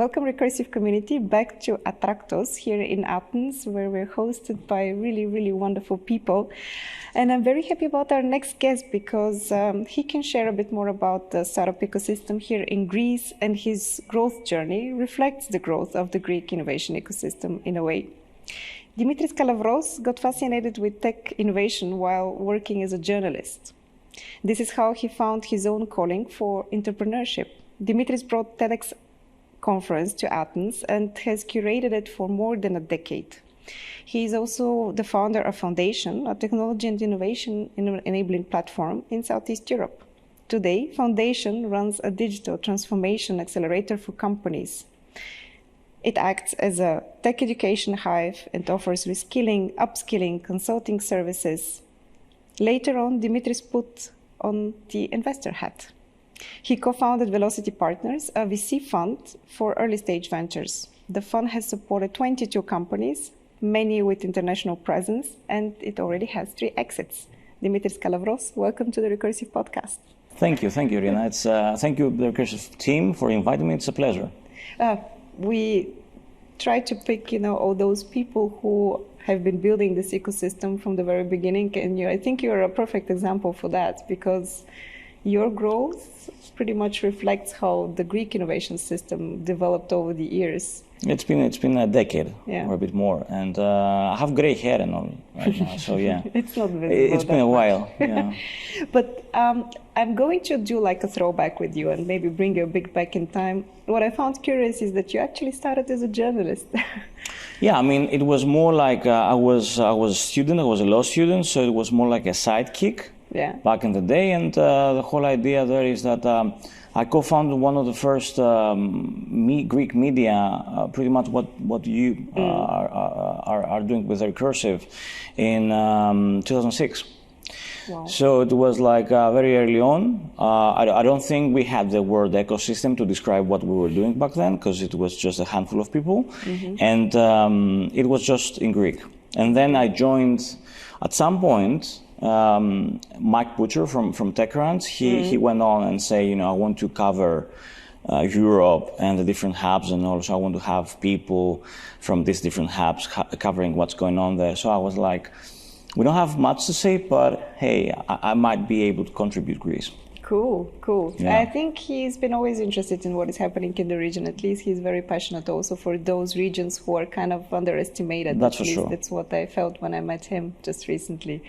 Welcome, Recursive community, back to Attractos here in Athens, where we're hosted by really, really wonderful people. And I'm very happy about our next guest because he can share a bit more about the startup ecosystem here in Greece, and his growth journey reflects the growth of the Greek innovation ecosystem in a way. Dimitris Kalavros got fascinated with tech innovation while working as a journalist. This is how he found his own calling for entrepreneurship. Dimitris brought TEDx conference to Athens and has curated it for more than a decade. He is also the founder of Found.ation, a technology and innovation enabling platform in Southeast Europe. Today, Found.ation runs a digital transformation accelerator for companies. It acts as a tech education hive and offers reskilling, upskilling, consulting services. Later on, Dimitris put on the investor hat. He co-founded Velocity.Partners, a VC fund for early-stage ventures. The fund has supported 22 companies, many with international presence, and it already has 3 exits. Dimitris Kalavros, welcome to the Recursive podcast. Thank you, Irina. Thank you, the Recursive team, for inviting me. It's a pleasure. We try to pick, all those people who have been building this ecosystem from the very beginning, and I think you're a perfect example for that, because your growth pretty much reflects how the Greek innovation system developed over the years. It's been a decade or a bit more, and I have gray hair and all right now, so yeah. It's not visible. It's been a while, yeah. But I'm going to do like a throwback with you and maybe bring you a bit back in time. What I found curious is that you actually started as a journalist. Yeah, I mean, it was more like I was a student, I was a law student, so it was more like a sidekick. Yeah. Back in the day, and the whole idea there is that I co-founded one of the first Greek media, pretty much what you are doing with Recursive in 2006. Wow. So it was like very early on. I don't think we had the word ecosystem to describe what we were doing back then, because it was just a handful of people, and it was just in Greek. And then I joined at some point. Mike Butcher from TechCrunch, he went on and say, I want to cover Europe and the different hubs, and also I want to have people from these different hubs covering what's going on there. So I was like, we don't have much to say, but hey, I might be able to contribute Greece. Cool. Yeah. I think he's been always interested in what is happening in the region. At least he's very passionate also for those regions who are kind of underestimated. That's for sure. That's what I felt when I met him just recently.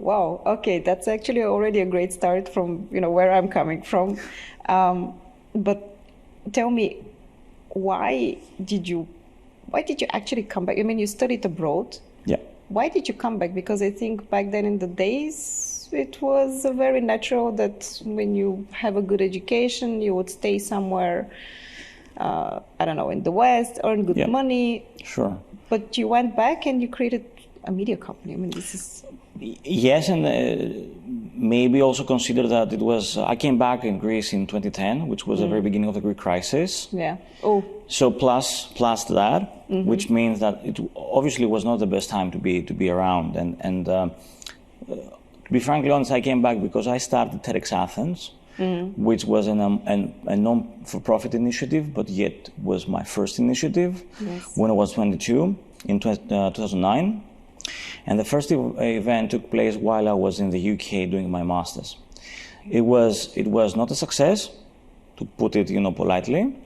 Wow. Okay, that's actually already a great start from where I'm coming from. But tell me, why did you actually come back? I mean, you studied abroad. Yeah. Why did you come back? Because I think back then in the days, it was very natural that when you have a good education, you would stay somewhere, I don't know, in the West, earn good money. Sure. But you went back and you created a media company. I mean, this is... Yes, and maybe also consider that it was, I came back in Greece in 2010, which was the very beginning of the Greek crisis. Yeah. Oh. So plus that, which means that it obviously was not the best time to be around. And to be frankly honest, I came back because I started TEDx Athens, which was a non-for-profit initiative, but yet was my first initiative when I was 22 in 2009. And the first event took place while I was in the UK doing my master's. It was not a success, to put it, politely.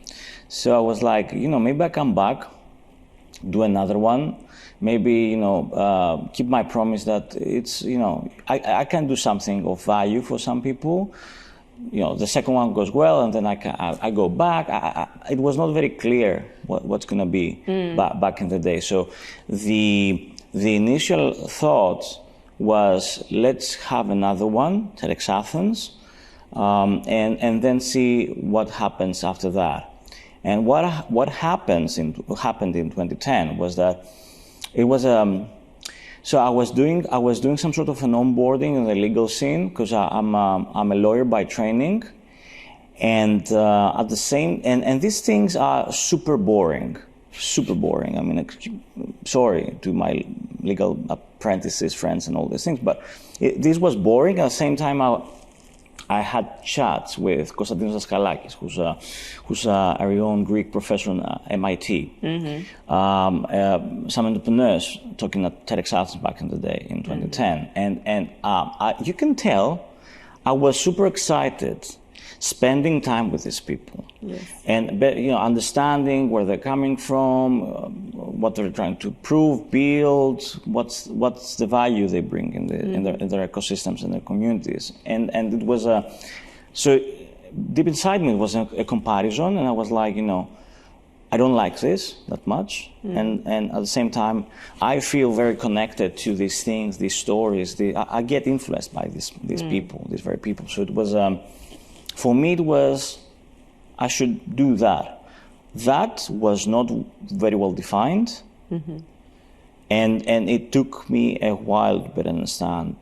So I was like, maybe I come back, do another one, maybe, keep my promise that it's, I can do something of value for some people. The second one goes well, and then I go back. It was not very clear what's going to be back in the day. So the initial thought was, let's have another one, TEDx Athens, and then see what happens after that. And what happened in 2010 was that it was so I was doing some sort of an onboarding in the legal scene, because I'm a lawyer by training, and at the same and these things are super boring. I mean, sorry to my legal apprentices, friends, and all these things, but this was boring. At the same time, I had chats with Konstantinos Daskalakis, who's a renowned Greek professor at MIT. Some entrepreneurs talking at TEDx Athens back in the day in 2010, and you can tell I was super excited spending time with these people, and understanding where they're coming from, what they're trying to prove, build, what's the value they bring in their ecosystems and their communities, and it was so deep inside me it was a comparison, and I was like, I don't like this that much, and at the same time I feel very connected to these things, these stories. I get influenced by these people, these very people. So it was. For me, it was, I should do that. That was not very well defined, and it took me a while to better understand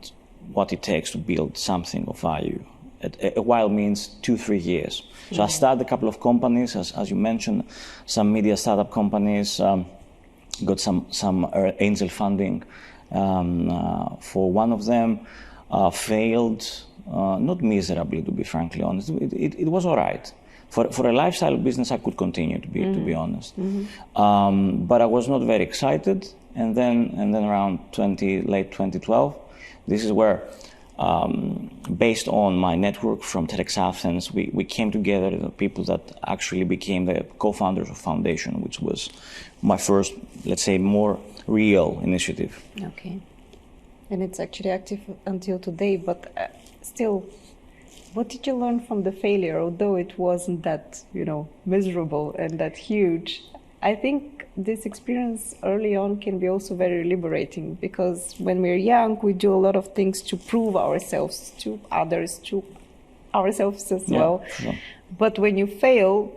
what it takes to build something of value. A while means 2-3 years. So I started a couple of companies, as you mentioned, some media startup companies, got some angel funding for one of them, failed. Not miserably, to be frankly honest. It was all right. For a lifestyle business, I could continue to be honest. But I was not very excited. And then around late 2012, this is where, based on my network from TEDx Athens, we came together, the people that actually became the co-founders of Found.ation, which was my first, let's say, more real initiative. Okay. And it's actually active until today, but still, what did you learn from the failure? Although it wasn't that, miserable and that huge, I think this experience early on can be also very liberating, because when we're young, we do a lot of things to prove ourselves to others, to ourselves as well. Yeah. But when you fail,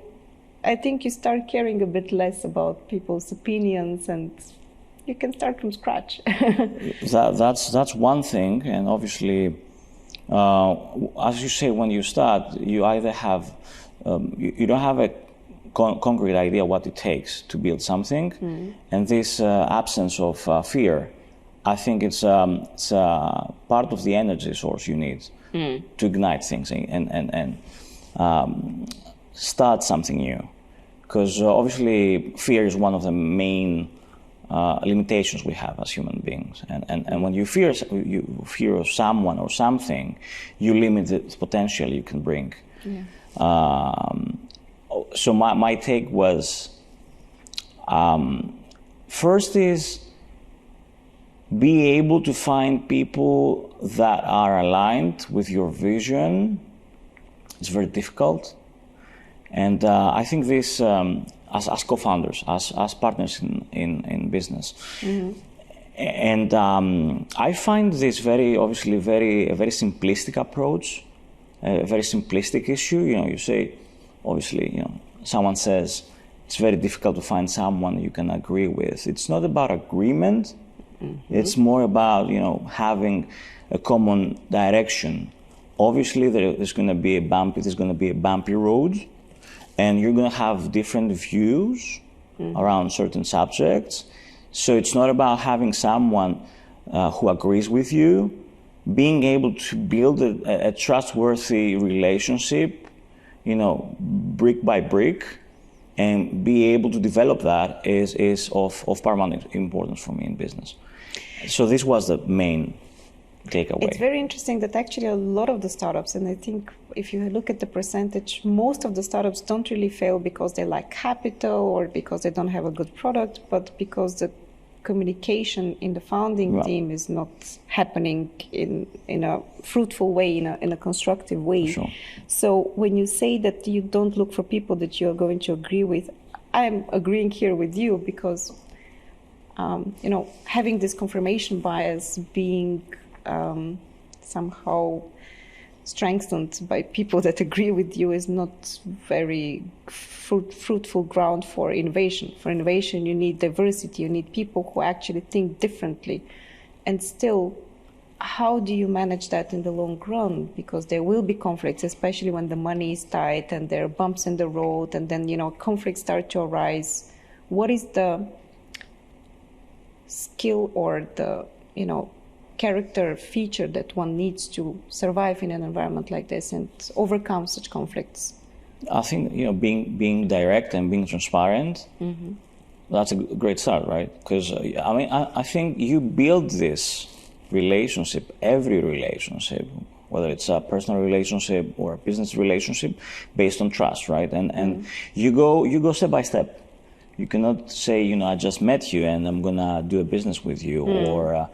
I think you start caring a bit less about people's opinions, and you can start from scratch. That's one thing, and obviously, as you say, when you start, you either have you don't have a concrete idea what it takes to build something, and this absence of fear, I think it's part of the energy source you need to ignite things and start something new, because obviously fear is one of the main limitations we have as human beings, and when you fear of someone or something, you limit the potential you can bring. So my take was, first is be able to find people that are aligned with your vision. It's very difficult, and I think this as co-founders, as partners in business. And I find this very simplistic approach, a very simplistic issue. You say, obviously, someone says it's very difficult to find someone you can agree with. It's not about agreement. It's more about, having a common direction. Obviously, there's going to be a bumpy road, and you're going to have different views around certain subjects. So it's not about having someone who agrees with you. Being able to build a trustworthy relationship, brick by brick, and be able to develop that is of paramount importance for me in business. So this was the main takeaway. It's very interesting that actually a lot of the startups, and I think if you look at the percentage, most of the startups don't really fail because they lack capital or because they don't have a good product, but because the communication in the founding team is not happening in a fruitful way, in a constructive way. Sure. So when you say that you don't look for people that you are going to agree with, I'm agreeing here with you, because having this confirmation bias being somehow strengthened by people that agree with you is not very fruitful ground for innovation. For innovation, you need diversity, you need people who actually think differently. And still, how do you manage that in the long run? Because there will be conflicts, especially when the money is tight and there are bumps in the road, and then, conflicts start to arise. What is the skill or the, character feature that one needs to survive in an environment like this and overcome such conflicts? I think, being direct and being transparent, that's a great start, right? Because, I think you build this relationship, every relationship, whether it's a personal relationship or a business relationship, based on trust, right? And you go step by step. You cannot say, I just met you and I'm gonna do a business with you, or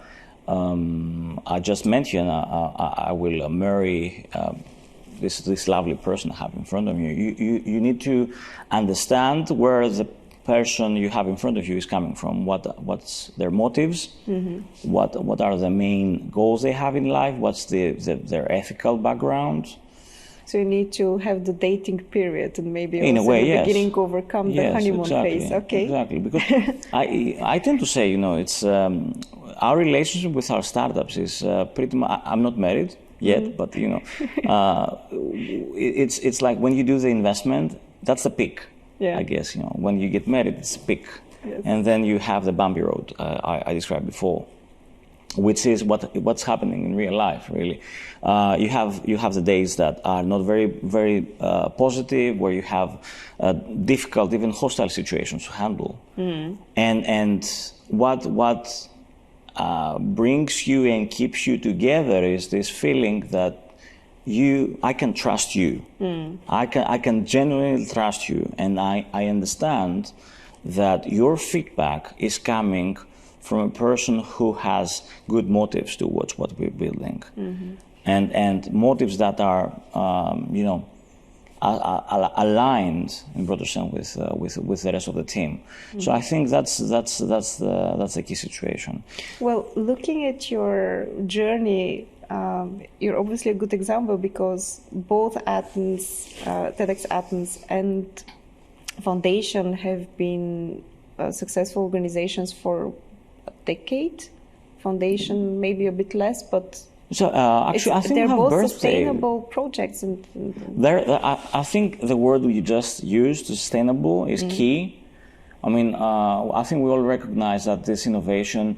I just met you and I will marry this lovely person I have in front of you. You need to understand where the person you have in front of you is coming from, what's their motives, what are the main goals they have in life, what's their ethical background. So you need to have the dating period and maybe in also a way, in the yes. beginning overcome the honeymoon phase. Okay. Exactly, because I tend to say, it's our relationship with our startups is pretty much. I'm not married yet, but it's like when you do the investment, that's the peak. Yeah. I guess when you get married, it's a peak, yes. And then you have the bumpy road I described before, which is what's happening in real life. Really, you have the days that are not very very positive, where you have difficult, even hostile situations to handle, and what brings you and keeps you together is this feeling that I can trust you. I can genuinely trust you, and I understand that your feedback is coming from a person who has good motives towards what we're building, and motives that are aligned in broader sense with the rest of the team. So I think that's the key situation. Well, looking at your journey, you're obviously a good example, because both Athens, TEDx Athens and Found.ation have been successful organizations for a decade. Found.ation maybe a bit less, but so actually, I think they're both birthday. sustainable projects. And I think the word you just used, sustainable, is key. I think we all recognize that this innovation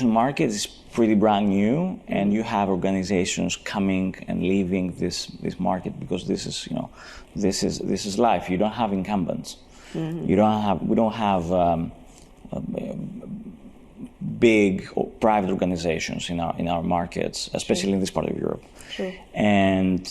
market is pretty brand new, and you have organizations coming and leaving this market, because this is life. You don't have incumbents. We don't have big private organizations in our markets, especially in this part of Europe. Sure. And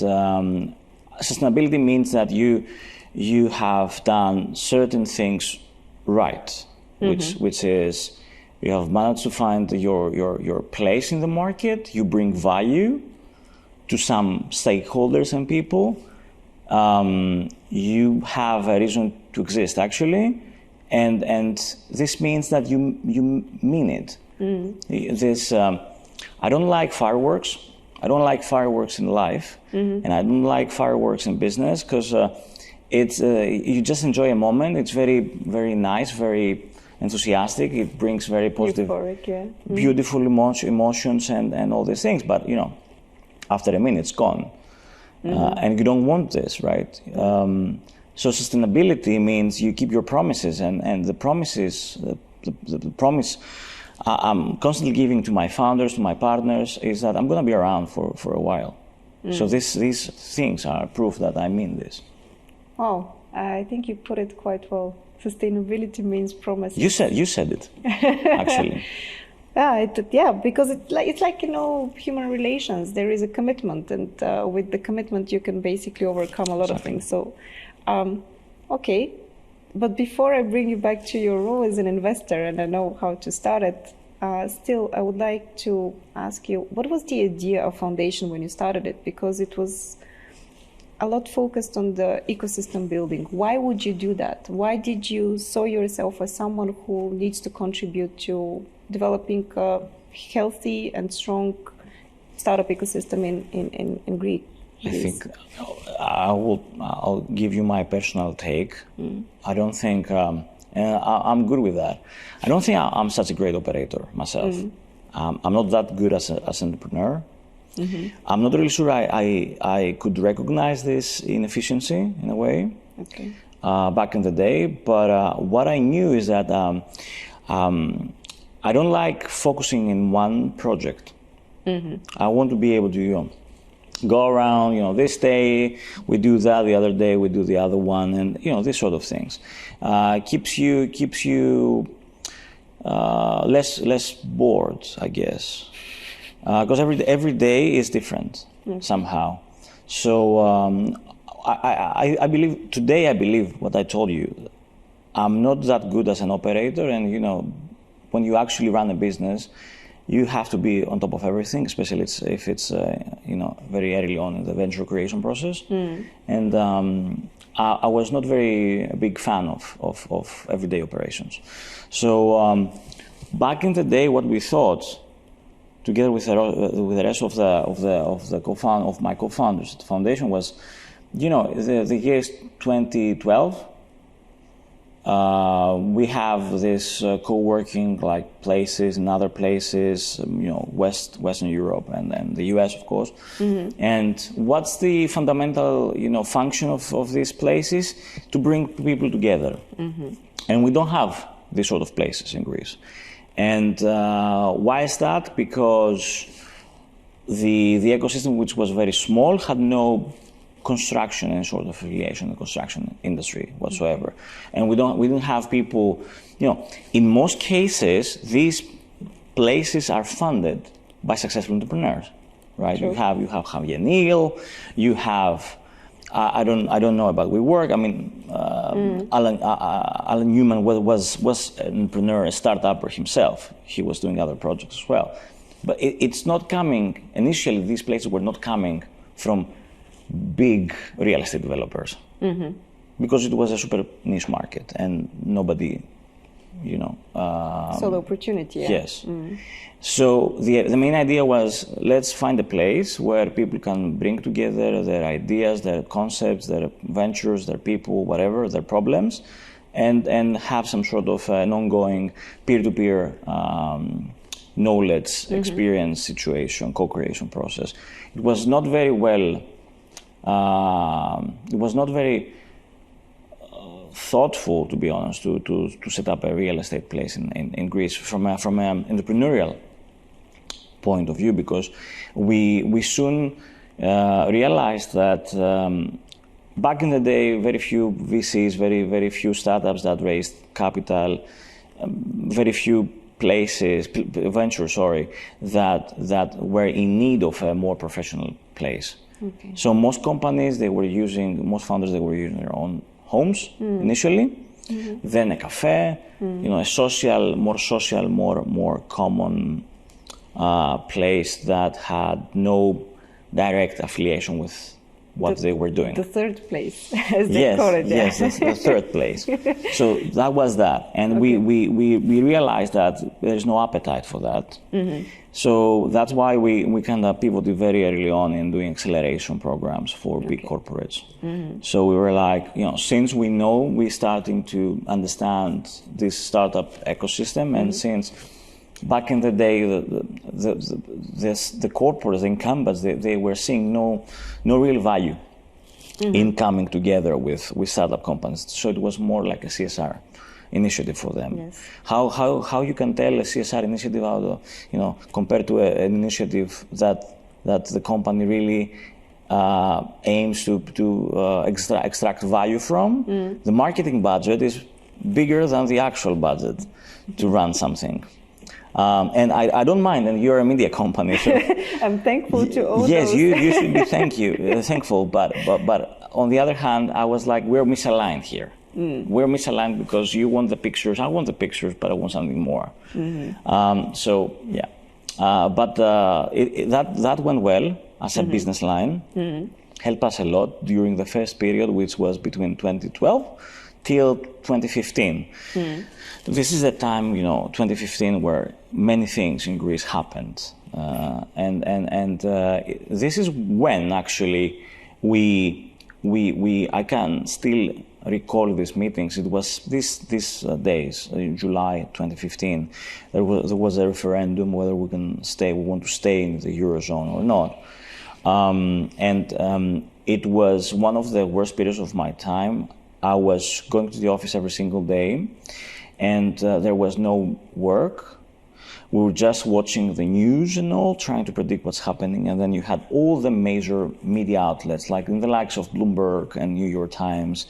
sustainability means that you have done certain things right, which is you have managed to find your place in the market. You bring value to some stakeholders and people. You have a reason to exist, actually, and this means that you mean it. This I don't like fireworks. I don't like fireworks in life, and I don't like fireworks in business, because it's you just enjoy a moment. It's very very nice, very enthusiastic. It brings very positive, euphoric, yeah. beautiful emotions and all these things. But after a minute, it's gone, and you don't want this, right? So sustainability means you keep your promises, and the promises, the promise I'm constantly giving to my founders, to my partners, is that I'm going to be around for a while. So these things are proof that I mean this. Wow, I think you put it quite well. Sustainability means promises. You said it, actually. Because it's like human relations. There is a commitment, and with the commitment you can basically overcome a lot of things. So, okay. But before I bring you back to your role as an investor, and I know how to start it, still I would like to ask you, what was the idea of Found.ation when you started it? Because it was a lot focused on the ecosystem building. Why would you do that? Why did you saw yourself as someone who needs to contribute to developing a healthy and strong startup ecosystem in Greece? I think I'll give you my personal take. I don't think, and I'm good with that. I don't think I'm such a great operator myself. I'm not that good as an entrepreneur. I'm not really sure I could recognize this inefficiency in a way back in the day. But what I knew is that I don't like focusing in one project. I want to be able to go around, this day we do that, the other day we do the other one, and these sort of things. Keeps you less bored, I guess, because every day is different somehow. So I believe what I told you. I'm not that good as an operator, and when you actually run a business, you have to be on top of everything, especially if it's very early on in the venture creation process. And I was not a big fan of everyday operations. So back in the day, what we thought, together with the rest of my co-founders at the foundation, was, the year is 2012. We have this co-working places in other places, Western Europe and the US, of course. And what's the fundamental, function of these places? To bring people together. And we don't have these sort of places in Greece. And why is that? Because the ecosystem, which was very small, had no construction and sort of affiliation in the construction industry whatsoever. And we didn't have people, in most cases, these places are funded by successful entrepreneurs, right? Sure. You have Javier Neal, you have, I don't know about WeWork. I mean, Alan Newman was an entrepreneur, a startupper himself. He was doing other projects as well. But it's not coming, initially these places were not coming from big real estate developers, because it was a super niche market and nobody, so the opportunity. Yeah. Yes. So the main idea was, let's find a place where people can bring together their ideas, their concepts, their ventures, their people, whatever, their problems, and have some sort of an ongoing peer-to-peer knowledge, experience situation, co-creation process. It was not very well. It was not very thoughtful, to be honest, to set up a real estate place in Greece from an entrepreneurial point of view, because we soon realized that back in the day, very few VCs, very few startups that raised capital, very few ventures, that were in need of a more professional place. Okay. So most founders, they were using their own homes initially, then a cafe, a more common place that had no direct affiliation with what they were doing. The third place, as they call it. Yes, the third place. So that was that. And we realized that there is no appetite for that. So that's why we kind of pivoted very early on in doing acceleration programs for big corporates. So we were like, since we're starting to understand this startup ecosystem, and since back in the day, the corporates, the incumbents, they were seeing no real value in coming together with startup companies. So it was more like a CSR initiative for them. Yes. How you can tell a CSR initiative out of, compared to an initiative that the company really aims to extract value from? The marketing budget is bigger than the actual budget to run something. And I don't mind, and you're a media company. So I'm thankful to all yes, those. you should be thankful. But on the other hand, I was like, we're misaligned here. We're misaligned because you want the pictures, I want the pictures, but I want something more. So yeah, but that went well as a business line. Helped us a lot during the first period, which was between 2012 till 2015. This is a time, 2015, where many things in Greece happened, and this is when actually I can still recall these meetings. It was these days, in July 2015. There was a referendum whether we want to stay in the Eurozone or not, and it was one of the worst periods of my time. I was going to the office every single day, and there was no work. we were just watching the news and all, trying to predict what's happening. And then you had all the major media outlets, like in the likes of Bloomberg and New York Times,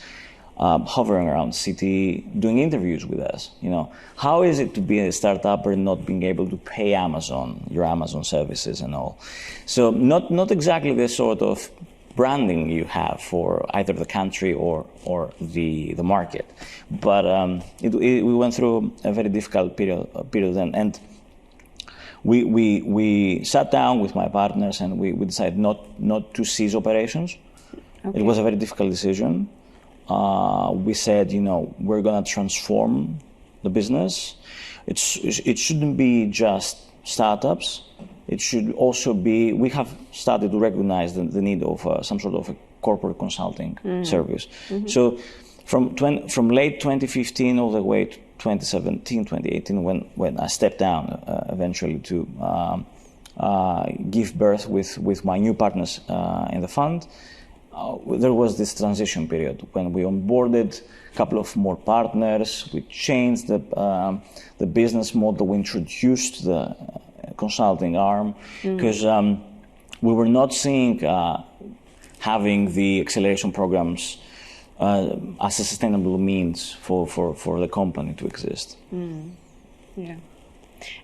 hovering around the city, doing interviews with us. How is it to be a startupper and not being able to pay Amazon, your Amazon services and all? So not exactly the sort of branding you have for either the country or the market. But we went through a very difficult period then. And we sat down with my partners and we decided not to cease operations. Okay. It was a very difficult decision. We said, we're going to transform the business. It shouldn't be just startups. It should also be, we have started to recognize the need of some sort of a corporate consulting service. Mm-hmm. So from late 2015 all the way to 2017, 2018, when I stepped down eventually to give birth with my new partners in the fund, there was this transition period when we onboarded a couple of more partners. We changed the business model. We introduced the consulting arm because we were not seeing having the acceleration programs as a sustainable means for the company to exist. Yeah.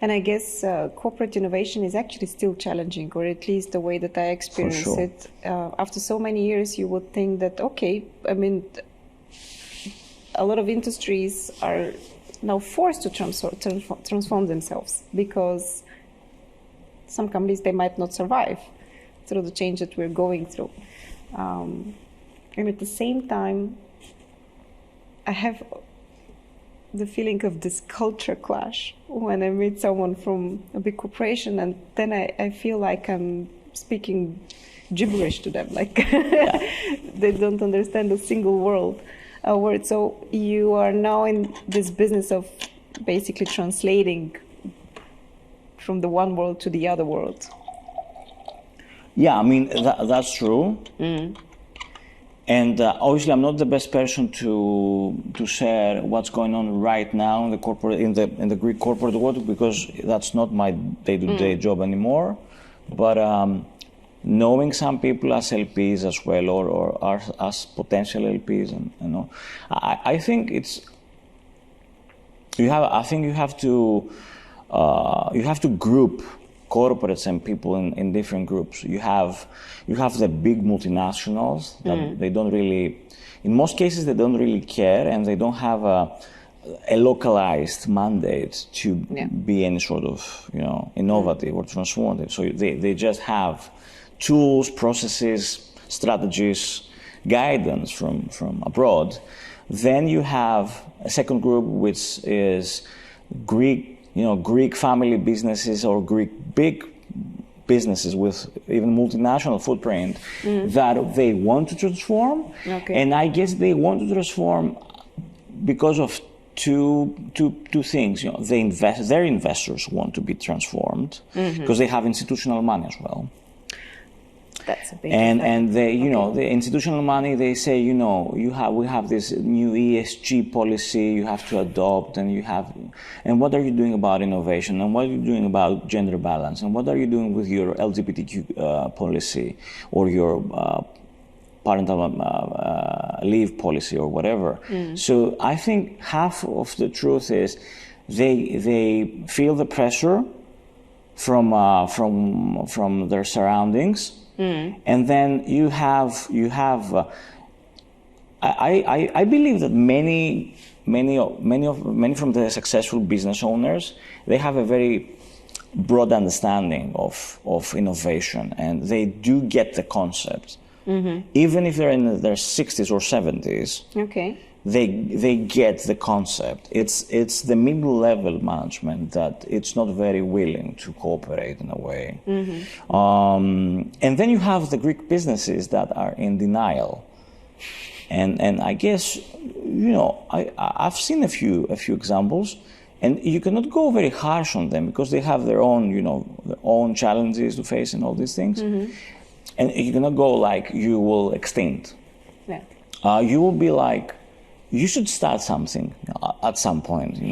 And I guess corporate innovation is actually still challenging, or at least the way that I experience it. After so many years, you would think that, a lot of industries are now forced to transform themselves because some companies, they might not survive through the change that we're going through. And at the same time, I have the feeling of this culture clash when I meet someone from a big corporation, and then I feel like I'm speaking gibberish to them, like they don't understand a single word. So you are now in this business of basically translating from the one world to the other world. Yeah, that's true. And obviously, I'm not the best person to share what's going on right now in the Greek corporate world, because that's not my day-to-day job anymore. But knowing some people as LPs as well, or as potential LPs, and I think you have to group corporates and people in different groups. You have the big multinationals that they don't really, in most cases, they don't really care, and they don't have a localized mandate to be any sort of innovative or transformative. So they just have tools, processes, strategies, guidance from abroad. Then you have a second group, which is Greek family businesses or Greek big businesses with even multinational footprint that they want to transform. Okay. And I guess they want to transform because of two things. Their investors want to be transformed because they have institutional money as well. That's a big and they, the institutional money, they say, we have this new ESG policy you have to adopt, and what are you doing about innovation, and what are you doing about gender balance, and what are you doing with your LGBTQ policy or your parental leave policy or whatever. So I think half of the truth is they feel the pressure from their surroundings. And then you have. I believe that many from the successful business owners, they have a very broad understanding of innovation, and they do get the concept, even if they're in their 60s or 70s. Okay. They get the concept. It's the middle level management that it's not very willing to cooperate in a way. And then you have the Greek businesses that are in denial. And I guess I've seen a few examples, and you cannot go very harsh on them because they have their own challenges to face and all these things. And you cannot go like you will extinct. Yeah. You will be like, you should start something at some point,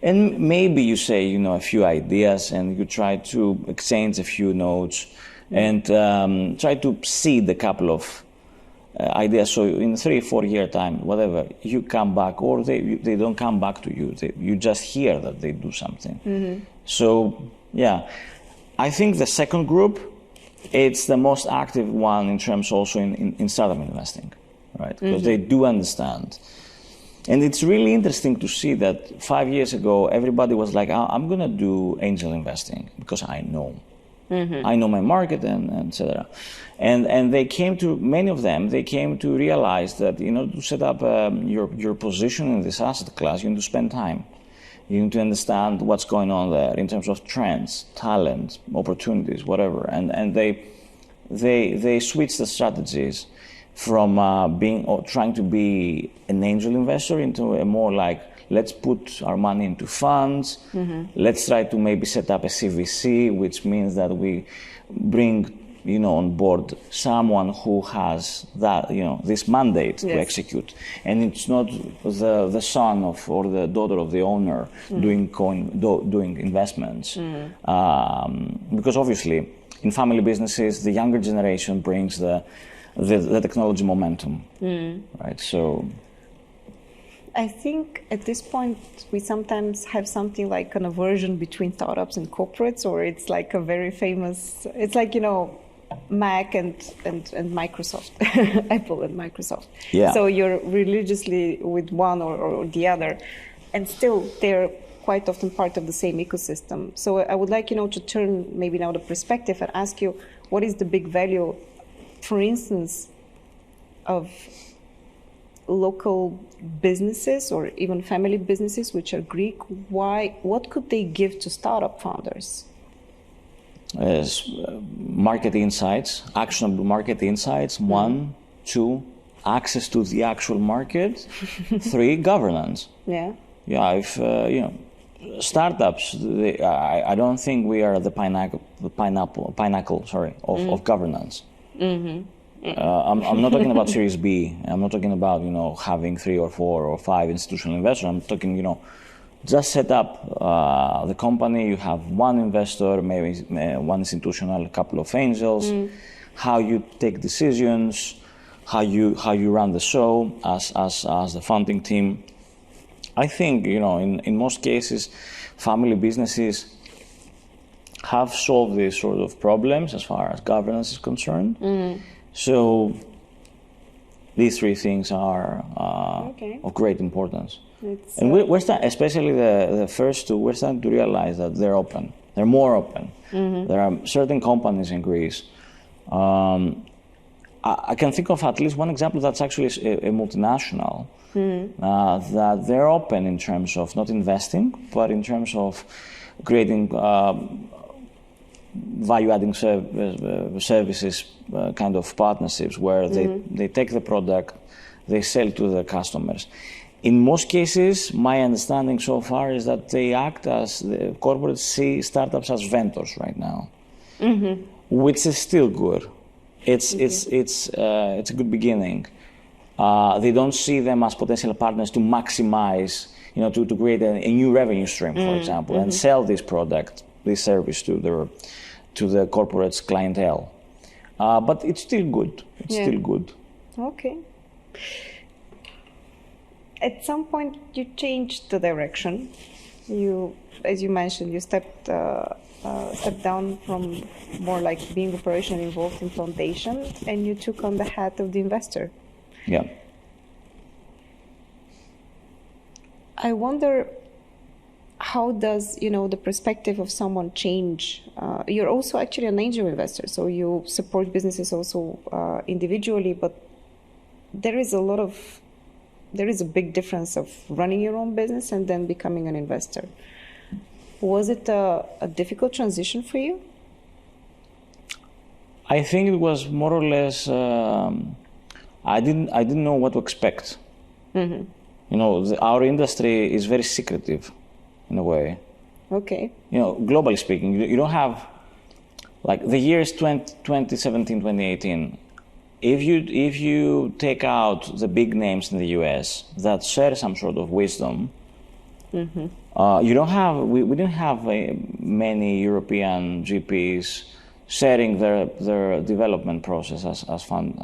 And maybe you say, a few ideas and you try to exchange a few notes and try to seed a couple of ideas. So in 3-4 year time, whatever, you come back or they don't come back to you. You just hear that they do something. So, yeah, I think the second group, it's the most active one in terms also in startup investing, right? Because they do understand. And it's really interesting to see that 5 years ago, everybody was like, I'm going to do angel investing because I know. I know my market and et cetera. And they came to, many of them, they came to realize that, to set up your position in this asset class, you need to spend time. You need to understand what's going on there in terms of trends, talent, opportunities, whatever. And they switched the strategies from trying to be an angel investor into a more like, let's put our money into funds. Let's try to maybe set up a CVC, which means that we bring, on board someone who has that, this mandate to execute. And it's not the son of or the daughter of the owner doing investments. Because obviously, in family businesses, the younger generation brings the technology momentum, right? So, I think at this point we sometimes have something like an aversion between startups and corporates, or it's like a very famous. It's like Mac and Microsoft, Apple and Microsoft. Yeah. So you're religiously with one or the other, and still they're quite often part of the same ecosystem. So I would like to turn maybe now the perspective and ask you, what is the big value, for instance, of local businesses or even family businesses which are Greek? What could they give to startup founders? Market insights, actionable market insights. 1, 2, access to the actual market. 3, governance. Yeah. If startups, I don't think we are the pinnacle of governance. I'm not talking about Series B. I'm not talking about having 3 or 4 or 5 institutional investors. I'm talking just set up the company. You have one investor, maybe one institutional, a couple of angels. How you take decisions, how you run the show as the founding team. I think in most cases, family businesses have solved these sort of problems as far as governance is concerned. So these 3 things are of great importance. And we're especially the first 2, we're starting to realize that they're open. They're more open. There are certain companies in Greece. I can think of at least one example that's actually a multinational, that they're open in terms of not investing, but in terms of creating value-adding services kind of partnerships where they take the product, they sell to the customers. In most cases, my understanding so far is that they act as the corporates see startups as vendors right now, which is still good. It's a good beginning. They don't see them as potential partners to maximize, to create a new revenue stream, for example, and sell this product, this service to the corporate's clientele. But it's still good. It's still good. Okay. At some point, you changed the direction. You, as you mentioned, you stepped down from more like being operationally involved in Found.ation, and you took on the hat of the investor. Yeah. I wonder, how does the perspective of someone change? You're also actually an angel investor, so you support businesses also individually, but there is a big difference of running your own business and then becoming an investor. Was it a difficult transition for you? I think it was more or less. I didn't know what to expect. Our industry is very secretive, in a way. Okay. Globally speaking, you don't have, like, the years 2017, 2018. If you take out the big names in the US that share some sort of wisdom, You don't have, we didn't have many European GPs sharing their development process as fund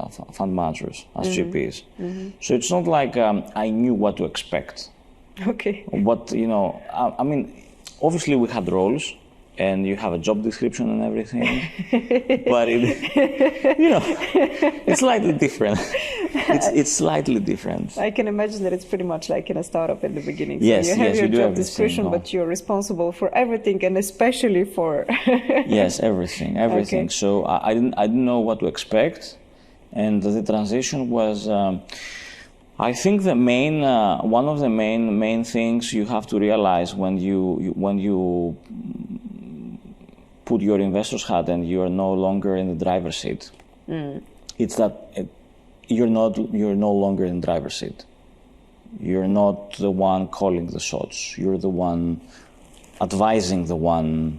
managers, as GPs. So it's not like I knew what to expect. Okay. What, I mean, obviously we had roles and you have a job description and everything, but it's slightly different. It's slightly different. I can imagine that it's pretty much like in a startup at the beginning. So yes, you have your you do job description, but you're responsible for everything, and especially for yes, everything. Okay. So I didn't know what to expect, and the transition was. I think the main one of the main things you have to realize when you put your investor's hat and you are no longer in the driver's seat, it's that you're no longer in the driver's seat. You're not the one calling the shots. You're the one advising the one,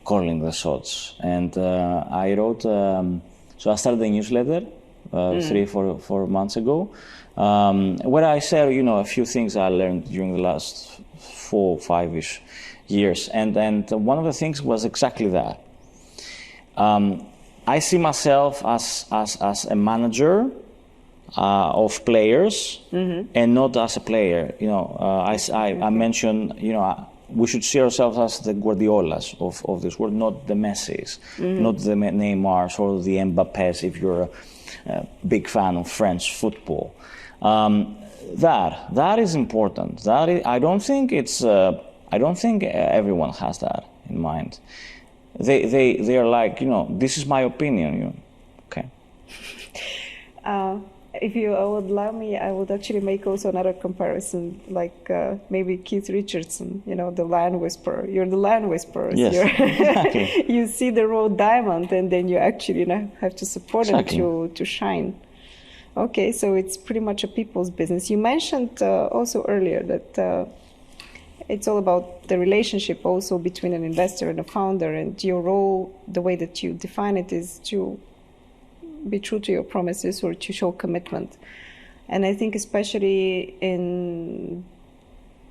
calling the shots. And I wrote, so I started a newsletter 3-4 months ago, where I share, a few things I learned during the last 4-5-ish years. And one of the things was exactly that. I see myself as a manager of players and not as a player. I mentioned, we should see ourselves as the Guardiolas of this world, not the Messis, not the Neymars or the Mbappés if you're a big fan of French football. That is important. I don't think everyone has that in mind. They are like, this is my opinion. Okay. If you would allow me, I would actually make also another comparison, like maybe Keith Richardson, the Lion Whisperer. You're the Lion Whisperer. Yes, exactly. You see the raw diamond, and then you actually have to support them to shine. Okay, so it's pretty much a people's business. You mentioned also earlier that it's all about the relationship also between an investor and a founder, and your role, the way that you define it, is to be true to your promises or to show commitment. And I think especially in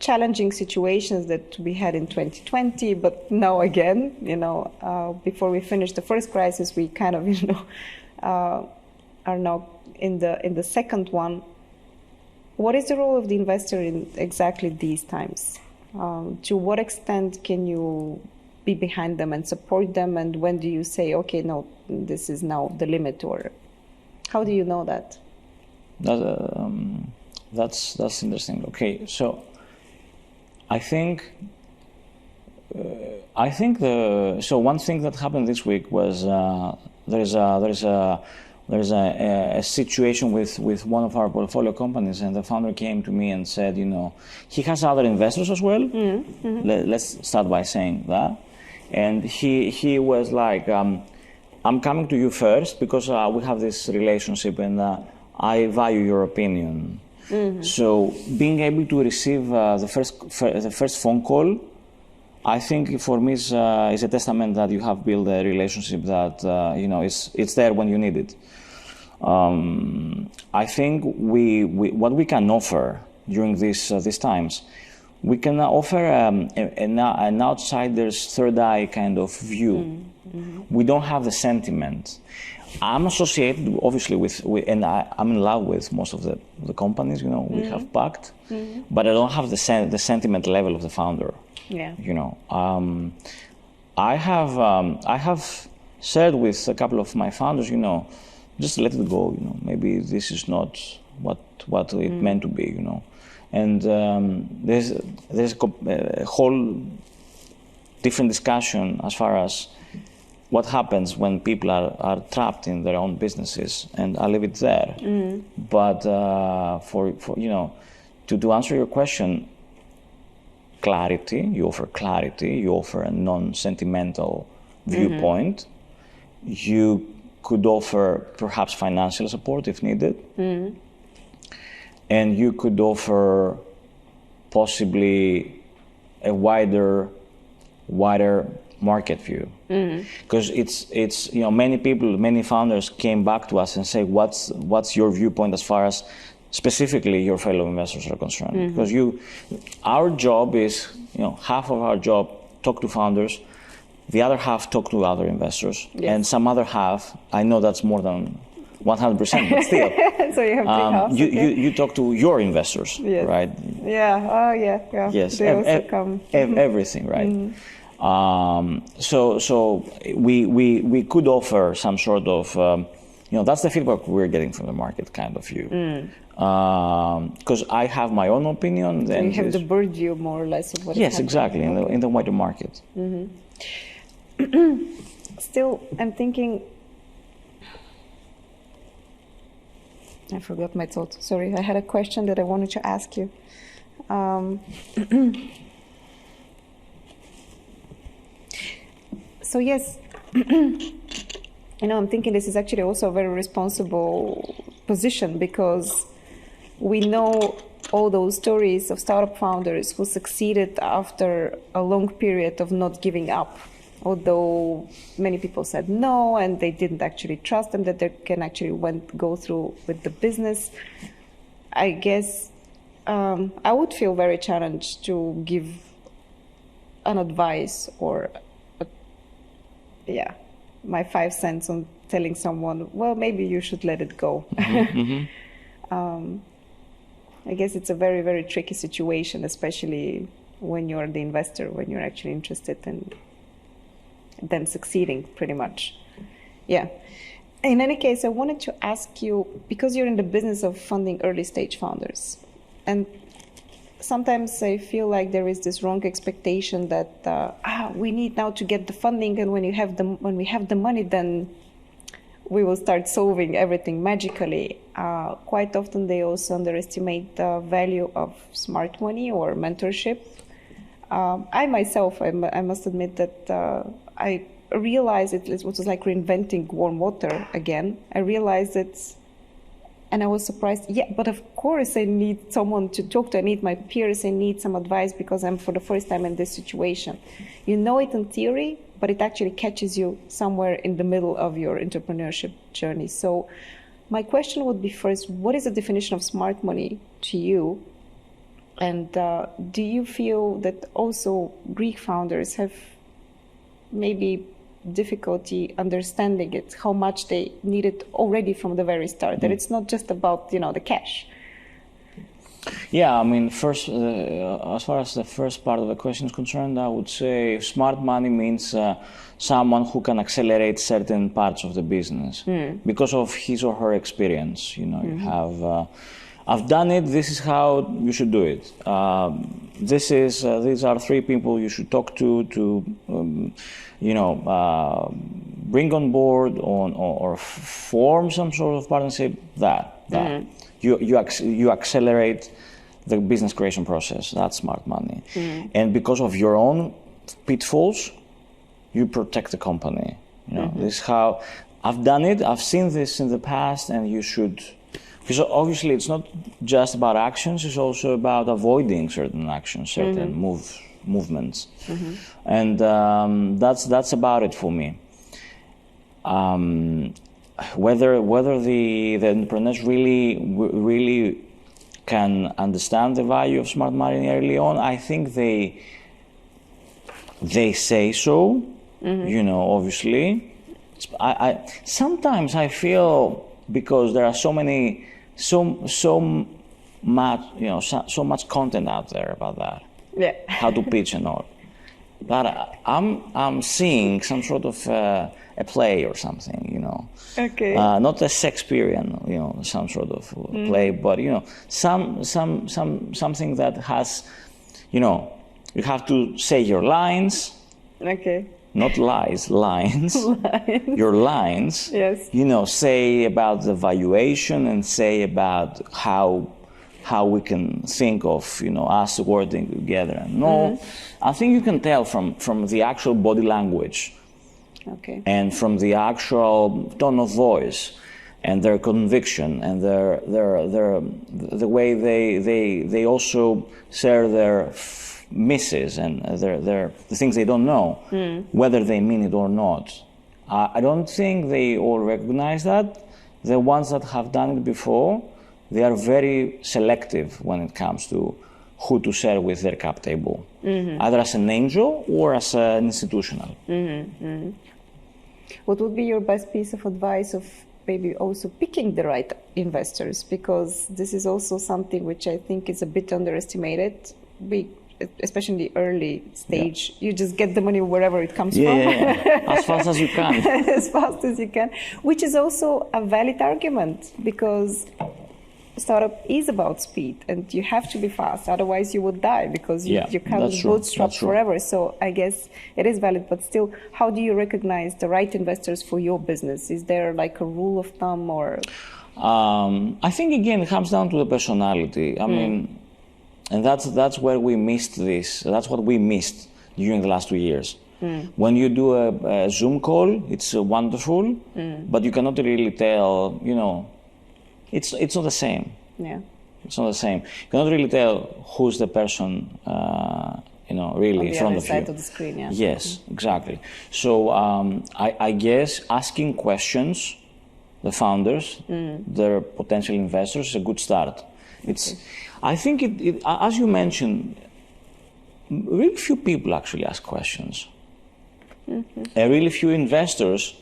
challenging situations that we had in 2020, but now again, before we finished the first crisis, we kind of, are now in the second one. What is the role of the investor in exactly these times? To what extent can you be behind them and support them, and when do you say, okay, no, this is now the limit, or how do you know that? That's interesting. Okay, so I think so one thing that happened this week was there's a situation with one of our portfolio companies, and the founder came to me and said, he has other investors as well. Let's start by saying that. And he was like, I'm coming to you first because we have this relationship and I value your opinion. So being able to receive the first phone call, I think for me is a testament that you have built a relationship that it's there when you need it. I think what we can offer during these times, we can offer an outsider's third eye kind of view. We don't have the sentiment. I'm associated, obviously, and I'm in love with most of the companies, we have backed, but I don't have the sentiment level of the founder. Yeah. I have shared with a couple of my founders, just let it go, maybe this is not what it meant to be, And there's a whole different discussion as far as what happens when people are trapped in their own businesses, and I'll leave it there. But to answer your question, clarity, you offer a non-sentimental viewpoint. You could offer perhaps financial support if needed. And you could offer possibly a wider market view. Because it's many founders came back to us and say, what's your viewpoint as far as specifically your fellow investors are concerned. Because our job is, half of our job, talk to founders, the other half talk to other investors, and some other half, I know that's more than 100%, but still. So you have three halves. You talk to your investors, right? Yeah, oh yeah. Yes, they also come. Everything, right? So we could offer some sort of, that's the feedback we're getting from the market kind of view. Because I have my own opinion. So you have the bird view more or less of what Yes, exactly, in the wider market. Still, I'm thinking, I forgot my thought. Sorry, I had a question that I wanted to ask you. So yes, I'm thinking this is actually also a very responsible position, because we know all those stories of startup founders who succeeded after a long period of not giving up, although many people said no and they didn't actually trust them that they can actually go through with the business. I guess I would feel very challenged to give an advice or my 5 cents on telling someone, well, maybe you should let it go. I guess it's a very, very tricky situation, especially when you're the investor, when you're actually interested in them succeeding, pretty much. Yeah. In any case, I wanted to ask you, because you're in the business of funding early stage founders, and sometimes I feel like there is this wrong expectation that we need now to get the funding, and when we have the money, then we will start solving everything magically. Quite often they also underestimate the value of smart money or mentorship. I myself, I must admit that I realized it was like reinventing warm water again. I realized it, and I was surprised. Yeah, but of course I need someone to talk to. I need my peers. I need some advice because I'm for the first time in this situation. You know it in theory, but it actually catches you somewhere in the middle of your entrepreneurship journey. So my question would be first, what is the definition of smart money to you? And do you feel that also Greek founders have maybe difficulty understanding it, how much they need it already from the very start, that it's not just about, the cash? Yeah, I mean, first, as far as the first part of the question is concerned, I would say smart money means someone who can accelerate certain parts of the business because of his or her experience. You have, I've done it, this is how you should do it. These are 3 people you should talk to bring on board or form some sort of partnership. You accelerate the business creation process. That's smart money. And because of your own pitfalls, you protect the company. This is how I've done it. I've seen this in the past, and you should. Because obviously it's not just about actions, it's also about avoiding certain actions, certain movements. And that's about it for me. Whether the entrepreneurs really can understand the value of smart money early on, I think they say so, obviously. Sometimes I feel, because there are so much content out there about that. Yeah. How to pitch and all. But I'm seeing some sort of a play or something, Okay. Not a Shakespearean, some sort of play, but something that has, you have to say your lines. Okay. Not lies, lines. Your lines. Yes. Say about the valuation and say about how we can think of, us working together. And I think you can tell from the actual body language. Okay. And from the actual tone of voice and their conviction and the way they also share their misses and the things they don't know, whether they mean it or not. I don't think they all recognize that. The ones that have done it before, they are very selective when it comes to who to share with their cap table, either as an angel or as an institutional. What would be your best piece of advice of maybe also picking the right investors? Because this is also something which I think is a bit underestimated, especially in the early stage. You just get the money wherever it comes from. As fast as you can. As fast as you can, which is also a valid argument, because startup is about speed and you have to be fast, otherwise you would die, because you can't bootstrap forever. So I guess it is valid, but still, how do you recognize the right investors for your business? Is there like a rule of thumb, or? I think again it comes down to the personality. I mean, and that's where we missed this. That's what we missed during the last 2 years. When you do a Zoom call, it's wonderful, but you cannot really tell, it's not the same. Yeah. It's not the same. You cannot really tell who's the person, really in front of you. On the other side of the screen, yeah. Yes, exactly. So I guess asking questions, the founders, their potential investors, is a good start. I think as you mentioned, really few people actually ask questions. Really few investors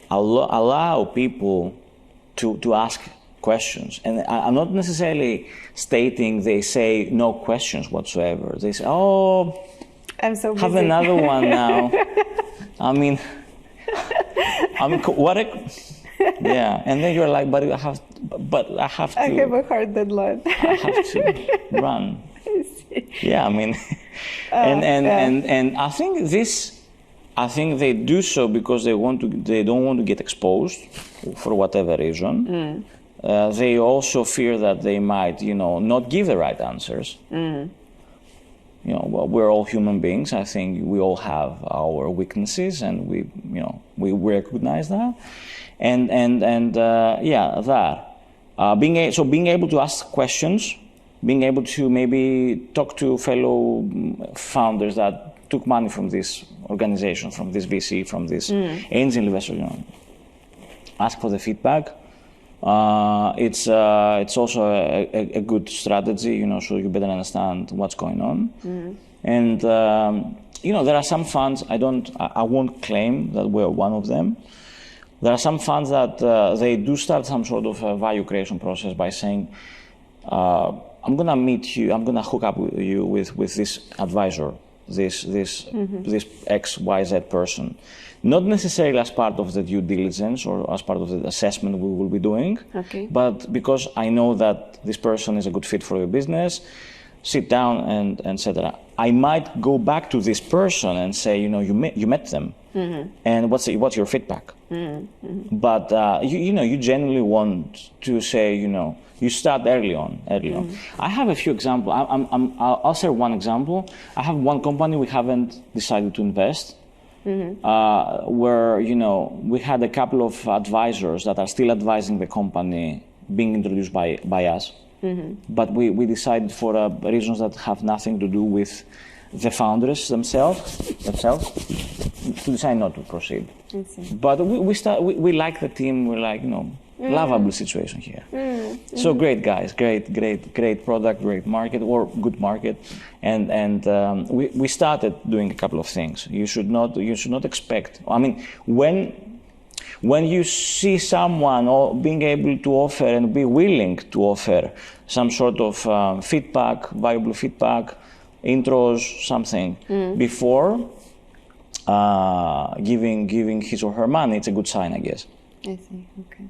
allow people to ask questions. And I'm not necessarily stating they say no questions whatsoever. They say, oh, I'm so busy. Have another one now. I mean, what yeah. And then you're like, but I have to. I have a hard deadline. I have to run. I see. Yeah, I mean, and I think they do so because they don't want to get exposed for whatever reason. They also fear that they might, not give the right answers. We're all human beings. I think we all have our weaknesses, and we recognize that. Being able to ask questions, being able to maybe talk to fellow founders that took money from this organization, from this VC, from this angel investor, ask for the feedback. It's also a good strategy, so you better understand what's going on. And there are some funds, I won't claim that we're one of them. There are some funds that they do start some sort of a value creation process by saying, I'm gonna meet you, I'm gonna hook up you with this advisor, this XYZ person. Not necessarily as part of the due diligence or as part of the assessment we will be doing, but because I know that this person is a good fit for your business, sit down and etc. I might go back to this person and say, you met them, and what's your feedback? But you genuinely want to say, you start early on. I have a few examples. I'll share one example. I have one company we haven't decided to invest. Where we had a couple of advisors that are still advising the company being introduced by us, but we decided for reasons that have nothing to do with the founders themselves to decide not to proceed. But we like the team. We're like lovable situation here. So great guys, great product, great market, or good market, and we started doing a couple of things. You should not expect. I mean, when you see someone being able to offer and be willing to offer some sort of feedback, valuable feedback, intros, something before giving his or her money, it's a good sign, I guess. I see. Okay.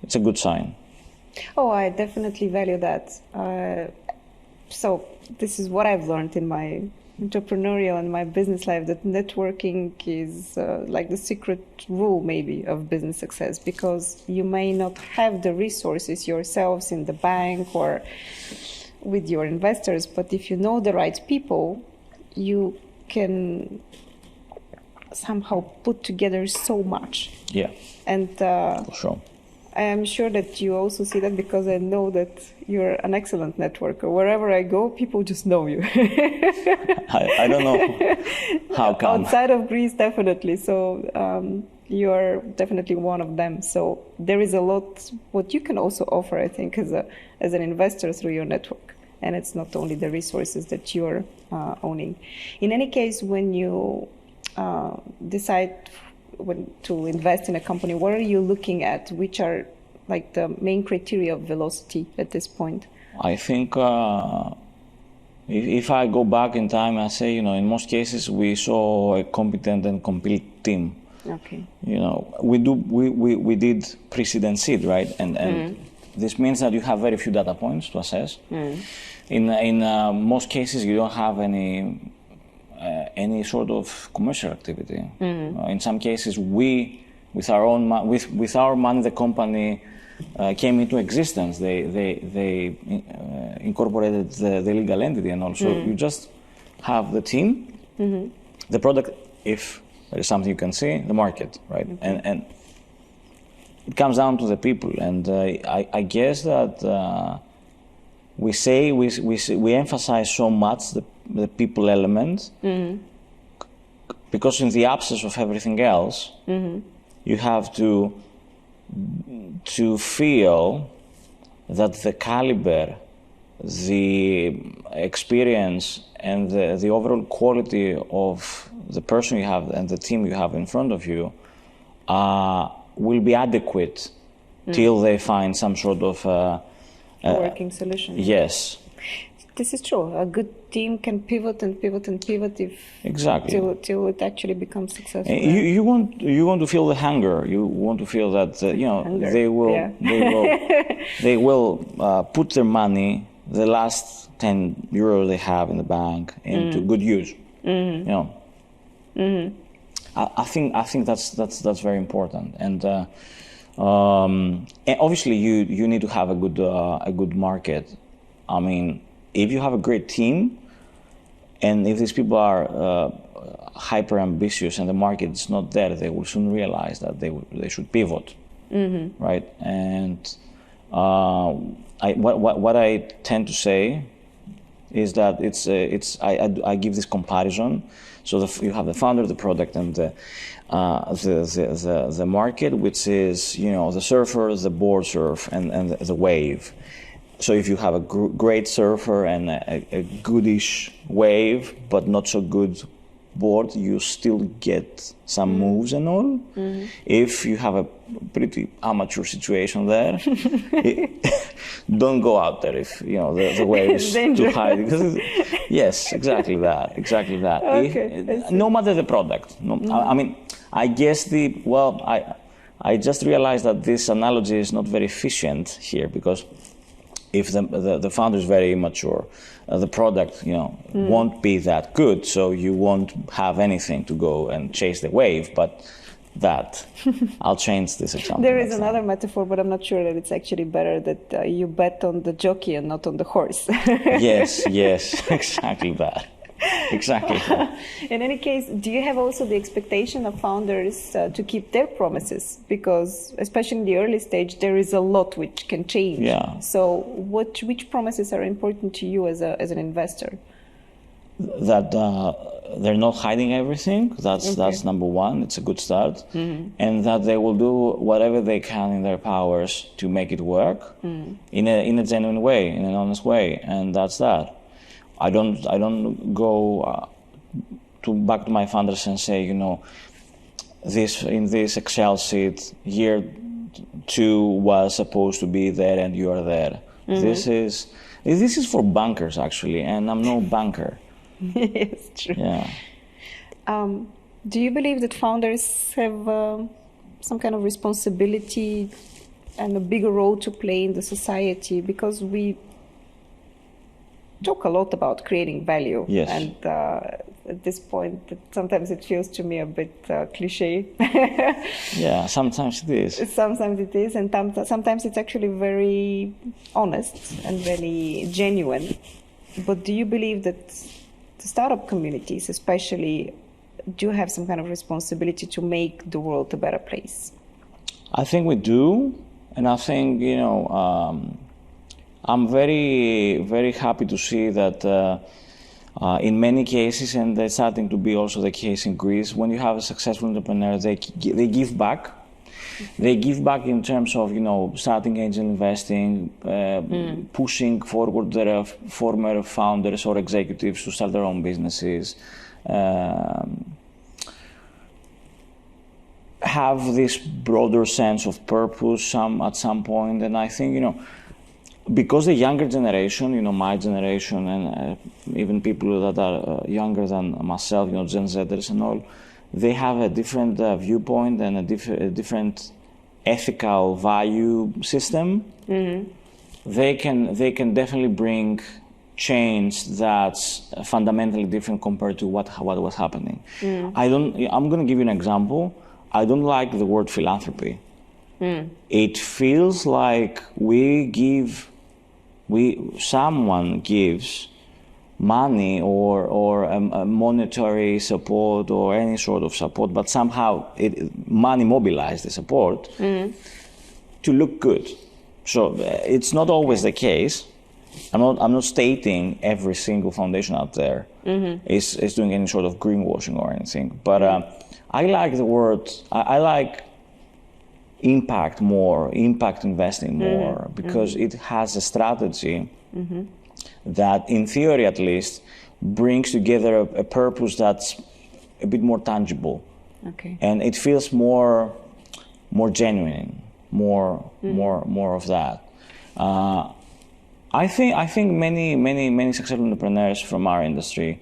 It's a good sign. Oh, I definitely value that. So this is what I've learned in my entrepreneurial and my business life, that networking is like the secret rule maybe of business success, because you may not have the resources yourselves in the bank or with your investors, but if you know the right people, you can somehow put together so much. Yeah. And for sure. I am sure that you also see that, because I know that you're an excellent networker. Wherever I go, people just know you. I don't know how come. Outside of Greece, definitely. So you're definitely one of them. So there is a lot what you can also offer, I think, as an investor through your network. And it's not only the resources that you're owning. In any case, when you decide to invest in a company, what are you looking at? Which are like the main criteria of Velocity at this point? I think if I go back in time, I say, in most cases we saw a competent and complete team. Okay. We did pre-seed and seed, right? And this means that you have very few data points to assess. In most cases, you don't have any sort of commercial activity. In some cases, we, with our money, the company came into existence. They incorporated the legal entity, and also you just have the team, the product, if there is something you can see, the market, right? And it comes down to the people. And I guess that we emphasize so much the people element because in the absence of everything else, you have to feel that the caliber, the experience, and the overall quality of the person you have and the team you have in front of you will be adequate till they find some sort of working solution. Yes. This is true. A good team can pivot and pivot and pivot till it actually becomes successful. You want to feel the hunger. You want to feel that they will put their money, the last 10 euros they have in the bank, into good use. I think that's very important, and obviously you need to have a good market. I mean, if you have a great team, and if these people are hyper ambitious and the market is not there, they will soon realize that they should pivot, right? And what I tend to say is that I give this comparison. So you have the founder, the product, and the market, which is the surfer, the board surf, and the wave. So if you have a great surfer and a goodish wave, but not so good board, you still get some moves and all. If you have a pretty amateur situation there, don't go out there if the wave is too high. Because yes, exactly that. Okay, no matter the product. I mean, I guess I just realized that this analogy is not very efficient here, because if the founder is very immature, the product won't be that good, so you won't have anything to go and chase the wave. But I'll change this example. There is another metaphor, but I'm not sure that it's actually better that you bet on the jockey and not on the horse. Yes, exactly that. Exactly. In any case, do you have also the expectation of founders to keep their promises? Because especially in the early stage, there is a lot which can change. Yeah. So which promises are important to you as an investor? That they're not hiding everything. That's number one. It's a good start. And that they will do whatever they can in their powers to make it work in a genuine way, in an honest way. And that's that. I don't go back to my founders and say, this in this Excel sheet, year 2 was supposed to be there and you are there. This is for bankers actually, and I'm no banker. Yes, true. Yeah. Do you believe that founders have some kind of responsibility and a bigger role to play in the society? Because we talk a lot about creating value. Yes. And at this point, sometimes it feels to me a bit cliche. Yeah, sometimes it is. Sometimes it is, and sometimes it's actually very honest and very genuine. But do you believe that the startup communities especially do have some kind of responsibility to make the world a better place? I think we do, and I think, I'm very, very happy to see that In many cases, and it's starting to be also the case in Greece, when you have a successful entrepreneur, they give back. They give back in terms of, starting angel investing, pushing forward their former founders or executives to start their own businesses, have this broader sense of purpose at some point. And I think, because the younger generation, my generation, and even people that are younger than myself, Gen Zers and all, they have a different viewpoint and a different ethical value system. They can definitely bring change that's fundamentally different compared to what was happening. I'm going to give you an example. I don't like the word philanthropy. It feels like someone gives money or a monetary support or any sort of support, but somehow money mobilizes the support to look good. So it's not always the case. I'm not stating every single foundation out there is doing any sort of greenwashing or anything, but I like the word. I like impact investing more, because it has a strategy that, in theory at least, brings together a purpose that's a bit more tangible, and it feels more genuine, more of that. I think many successful entrepreneurs from our industry,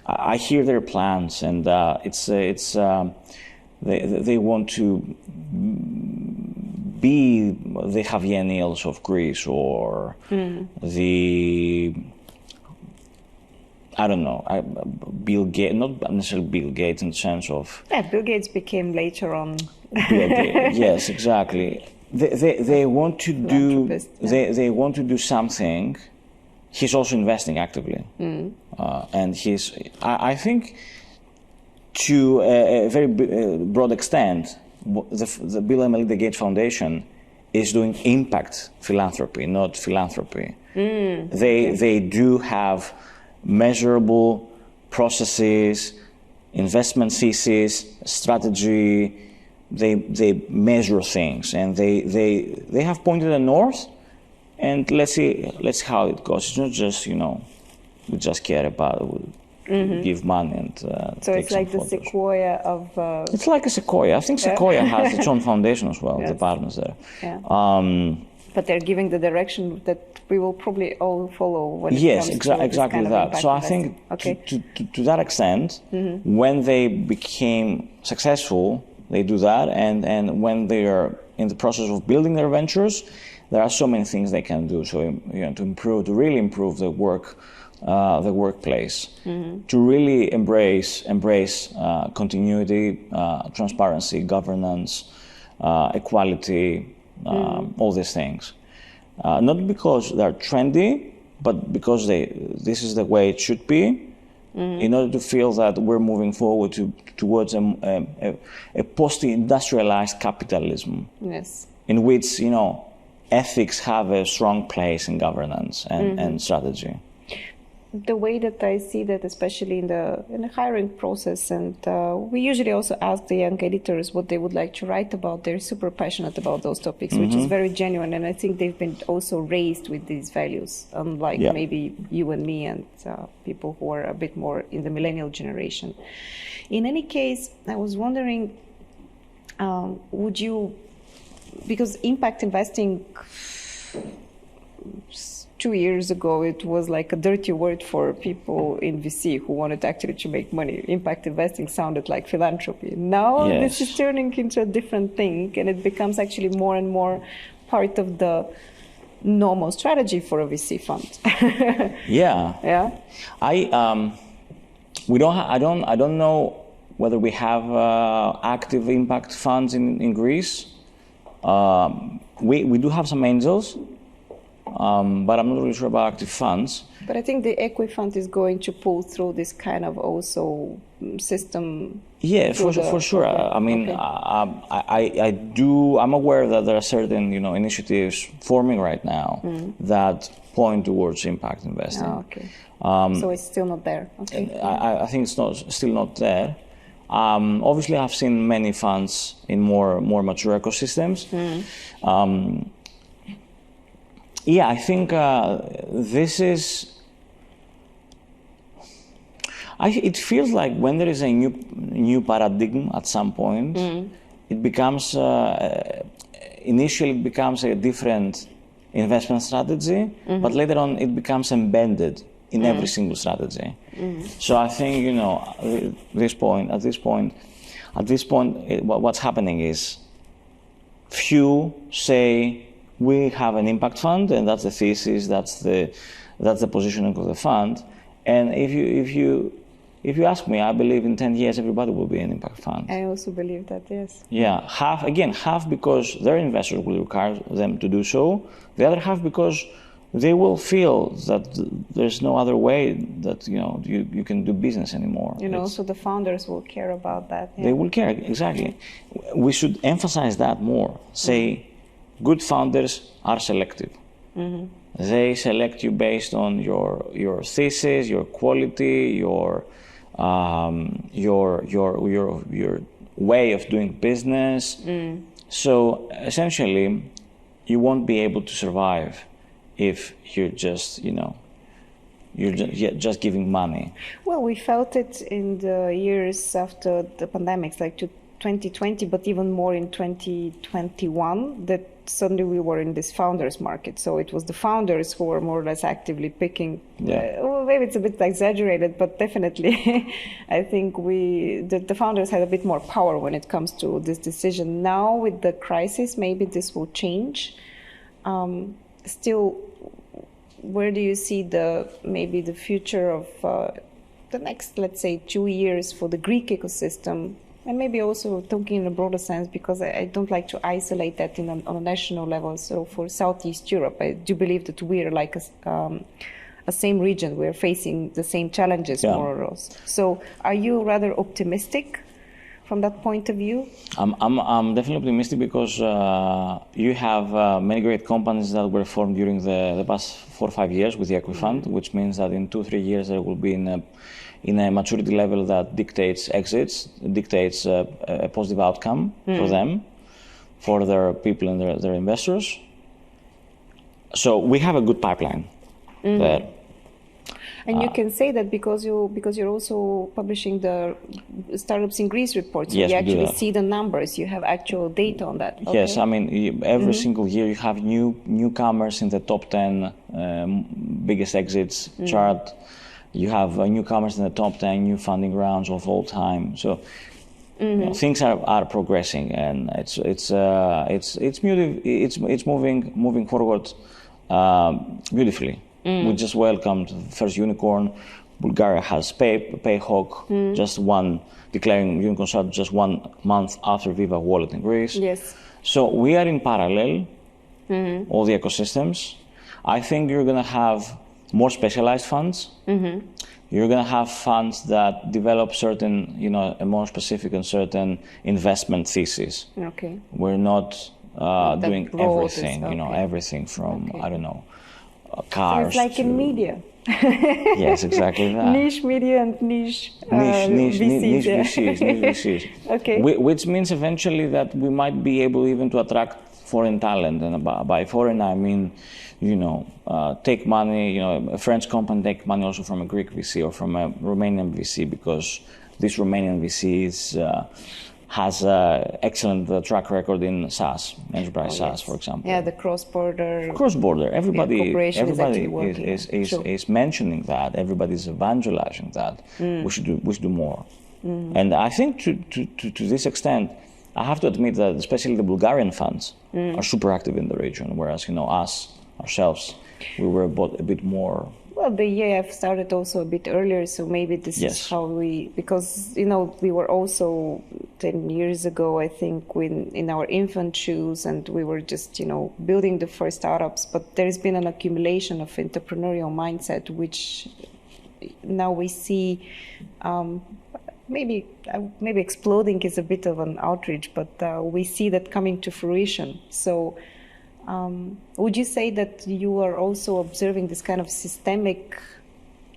I hear their plans, and they want to be the Javier Niels of Greece, or Bill Gates, not necessarily Bill Gates in the sense of... Yeah, Bill Gates became later on. Bill Gates, yes, exactly. They want to do. They want to do something. He's also investing actively, and I think, to a very broad extent, the Bill and Melinda Gates Foundation is doing impact philanthropy, not philanthropy. They do have measurable processes, investment thesis, strategy. They measure things, and they have pointed the north, and let's see how it goes. It's not just we just care about give money and so it's like the Sequoia of. It's like a Sequoia. I think Sequoia has its own foundation as well. Yes. The partners there. Yeah. But they're giving the direction that we will probably all follow when it comes to exactly that. So I think to that extent, when they became successful, they do that, and when they are in the process of building their ventures, there are so many things they can do. So to really improve the workplace, to really embrace continuity, transparency, governance, equality, all these things. Not because they're trendy, but because this is the way it should be. In order to feel that we're moving forward towards a post-industrialized capitalism, yes, in which ethics have a strong place in governance and strategy. The way that I see that, especially in the hiring process, and we usually also ask the young editors what they would like to write about. They're super passionate about those topics, which is very genuine, and I think they've been also raised with these values, unlike maybe you and me and people who are a bit more in the millennial generation. In any case, I was wondering, would you, because impact investing 2 years ago, it was like a dirty word for people in VC who wanted actually to make money. Impact investing sounded like philanthropy. Now this is turning into a different thing, and it becomes actually more and more part of the normal strategy for a VC fund. Yeah. I don't know whether we have active impact funds in Greece. We do have some angels. but I'm not really sure about active funds. But I think the equi fund is going to pull through this kind of also system. Yeah, for sure. Okay. I mean, I'm aware that there are certain, initiatives forming right now that point towards impact investing. Oh, okay. So it's still not there. Okay. I think it's still not there. Obviously, I've seen many funds in more mature ecosystems. Yeah, I think this is. It feels like when there is a new paradigm at some point, it becomes initially it becomes a different investment strategy, but later on it becomes embedded in every single strategy. So I think at this point, what's happening is few say we have an impact fund, and that's the thesis, that's the positioning of the fund. And if you ask me, I believe in 10 years everybody will be an impact fund. I also believe that, yes. Yeah, half because their investors will require them to do so. The other half because they will feel that there's no other way that you can do business anymore. So the founders will care about that. Yeah. They will care, exactly. We should emphasize that more. Say, good founders are selective. They select you based on your thesis, your quality, your way of doing business. So essentially, you won't be able to survive if you're just just giving money. Well, we felt it in the years after the pandemics, like 2020, but even more in 2021, that suddenly we were in this founders market. So it was the founders who were more or less actively picking. Well, maybe it's a bit exaggerated, but definitely I think the founders had a bit more power when it comes to this decision. Now with the crisis, maybe this will change. Still, where do you see maybe the future of the next, let's say, 2 years for the Greek ecosystem? And maybe also thinking in a broader sense, because I don't like to isolate that on a national level. So for Southeast Europe, I do believe that we are like a same region. We're facing the same challenges, more or less. So are you rather optimistic from that point of view? I'm definitely optimistic because you have many great companies that were formed during the past 4 or 5 years with the Equi Fund, which means that in 2 or 3 years there will be in a maturity level that dictates exits, dictates a positive outcome for them, for their people and their investors. So we have a good pipeline there. And you can say that because you're also publishing the Startups in Greece report, so yes, you actually see the numbers, you have actual data on that. Okay. Yes, I mean, every single year you have newcomers in the top 10 biggest exits chart. You have newcomers in the top 10 new funding rounds of all time. So things are progressing, and it's moving forward beautifully. We just welcomed the first unicorn. Bulgaria has Payhawk, just declaring unicorn status just 1 month after Viva Wallet in Greece. Yes. So we are in parallel, all the ecosystems. I think you're going to have more specialized funds. You're going to have funds that develop certain, a more specific and certain investment thesis. Okay. We're not doing everything, everything from, I don't know, cars. So it's like in media. Yes, exactly that. Niche media and niche VCs. Okay. Which means eventually that we might be able even to attract foreign talent, and by foreign I mean, take money, a French company take money also from a Greek VC or from a Romanian VC, because this Romanian VC has excellent track record in SaaS, enterprise SaaS, for example. Yeah, the cross-border. Everybody is mentioning that. Everybody's evangelizing that. We should do more. And I think to this extent, I have to admit that especially the Bulgarian funds are super active in the region, whereas us ourselves, we were a bit more Well, the EAF started also a bit earlier, so maybe this Yes. is how because, we were also 10 years ago, I think, in our infant shoes, and we were just, building the first startups. But there's been an accumulation of entrepreneurial mindset, which now we see, maybe exploding is a bit of an outreach, but we see that coming to fruition. So would you say that you are also observing this kind of systemic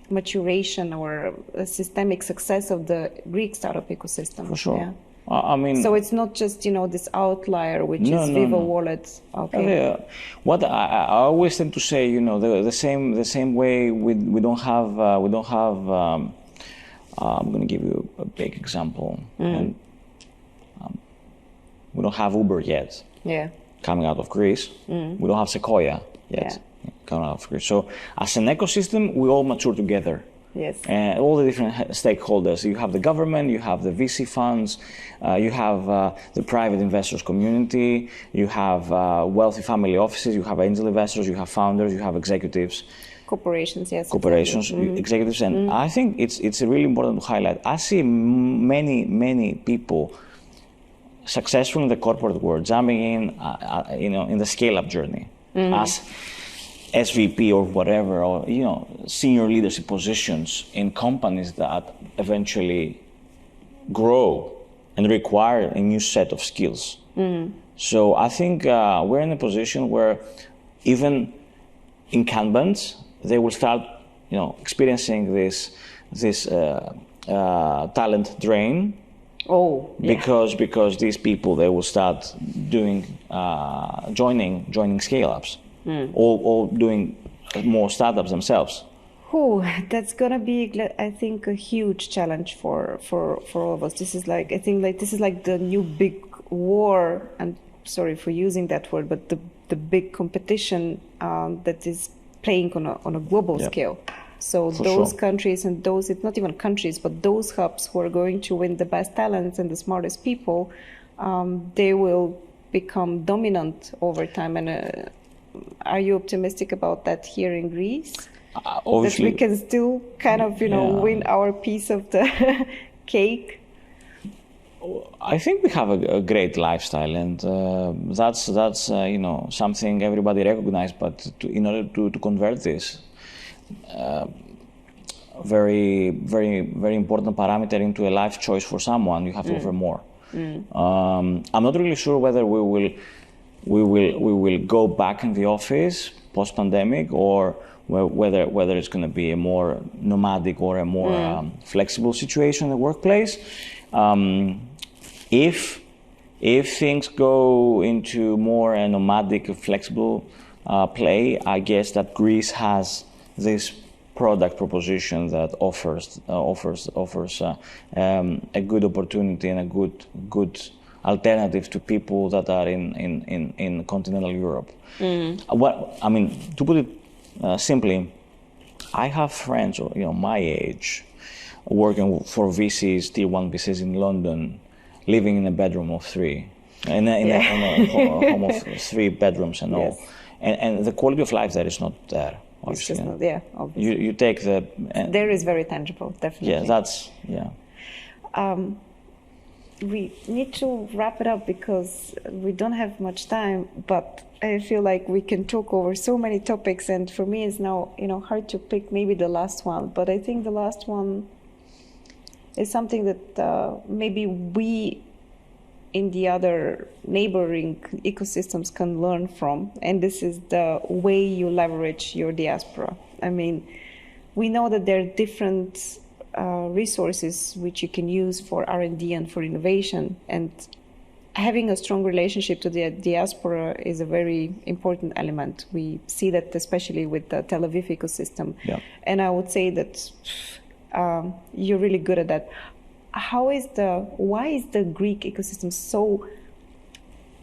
maturation or a systemic success of the Greek startup ecosystem? For sure. Yeah. I mean, so it's not just this outlier, which is Viva Wallet. Okay. What I always tend to say, the same way we don't have. I'm going to give you a big example. And, we don't have Uber yet. Yeah. Coming out of Greece. We don't have Sequoia yet. Yeah. Coming out of Greece. So as an ecosystem, we all mature together. Yes. And all the different stakeholders. You have the government, you have the VC funds, you have the private investors community, you have wealthy family offices, you have angel investors, you have founders, you have executives. Corporations, yes. Corporations, exactly. Executives. And I think it's really important to highlight. I see many people successful in the corporate world, jumping in the scale-up journey as SVP or whatever, or senior leadership positions in companies that eventually grow and require a new set of skills. So I think we're in a position where even incumbents, they will start, experiencing this talent drain. Oh, yeah. Because these people, they will start doing joining scale-ups, or doing more startups themselves. That's gonna be, I think, a huge challenge for all of us. This is this is like the new big war, and sorry for using that word, but the big competition that is playing on a global scale. So those countries and those, it's not even countries, but those hubs who are going to win the best talents and the smartest people, they will become dominant over time. And are you optimistic about that here in Greece? Obviously. That we can still kind of, win our piece of the cake? I think we have a great lifestyle, and that's something everybody recognizes. But in order to convert this, very important parameter into a life choice for someone, you have to offer more. I'm not really sure whether we will go back in the office post-pandemic, or whether it's going to be a more nomadic or a more flexible situation in the workplace. If things go into more a nomadic, flexible play, I guess that Greece has this product proposition that offers a good opportunity and a good alternative to people that are in continental Europe. To put it simply, I have friends, my age, working for VCs, tier 1 VCs in London, living in a bedroom of 3, in a home of 3 bedrooms and all. And the quality of life there is not there. It's just not, obviously. You take the... there is very tangible, definitely. We need to wrap it up because we don't have much time, but I feel like we can talk over so many topics, and for me it's now, hard to pick maybe the last one, but I think the last one is something that maybe we in the other neighboring ecosystems can learn from, and this is the way you leverage your diaspora. I mean, we know that there are different resources which you can use for R&D and for innovation, and having a strong relationship to the diaspora is a very important element. We see that especially with the Tel Aviv ecosystem, and I would say that you're really good at that. Why is the Greek ecosystem so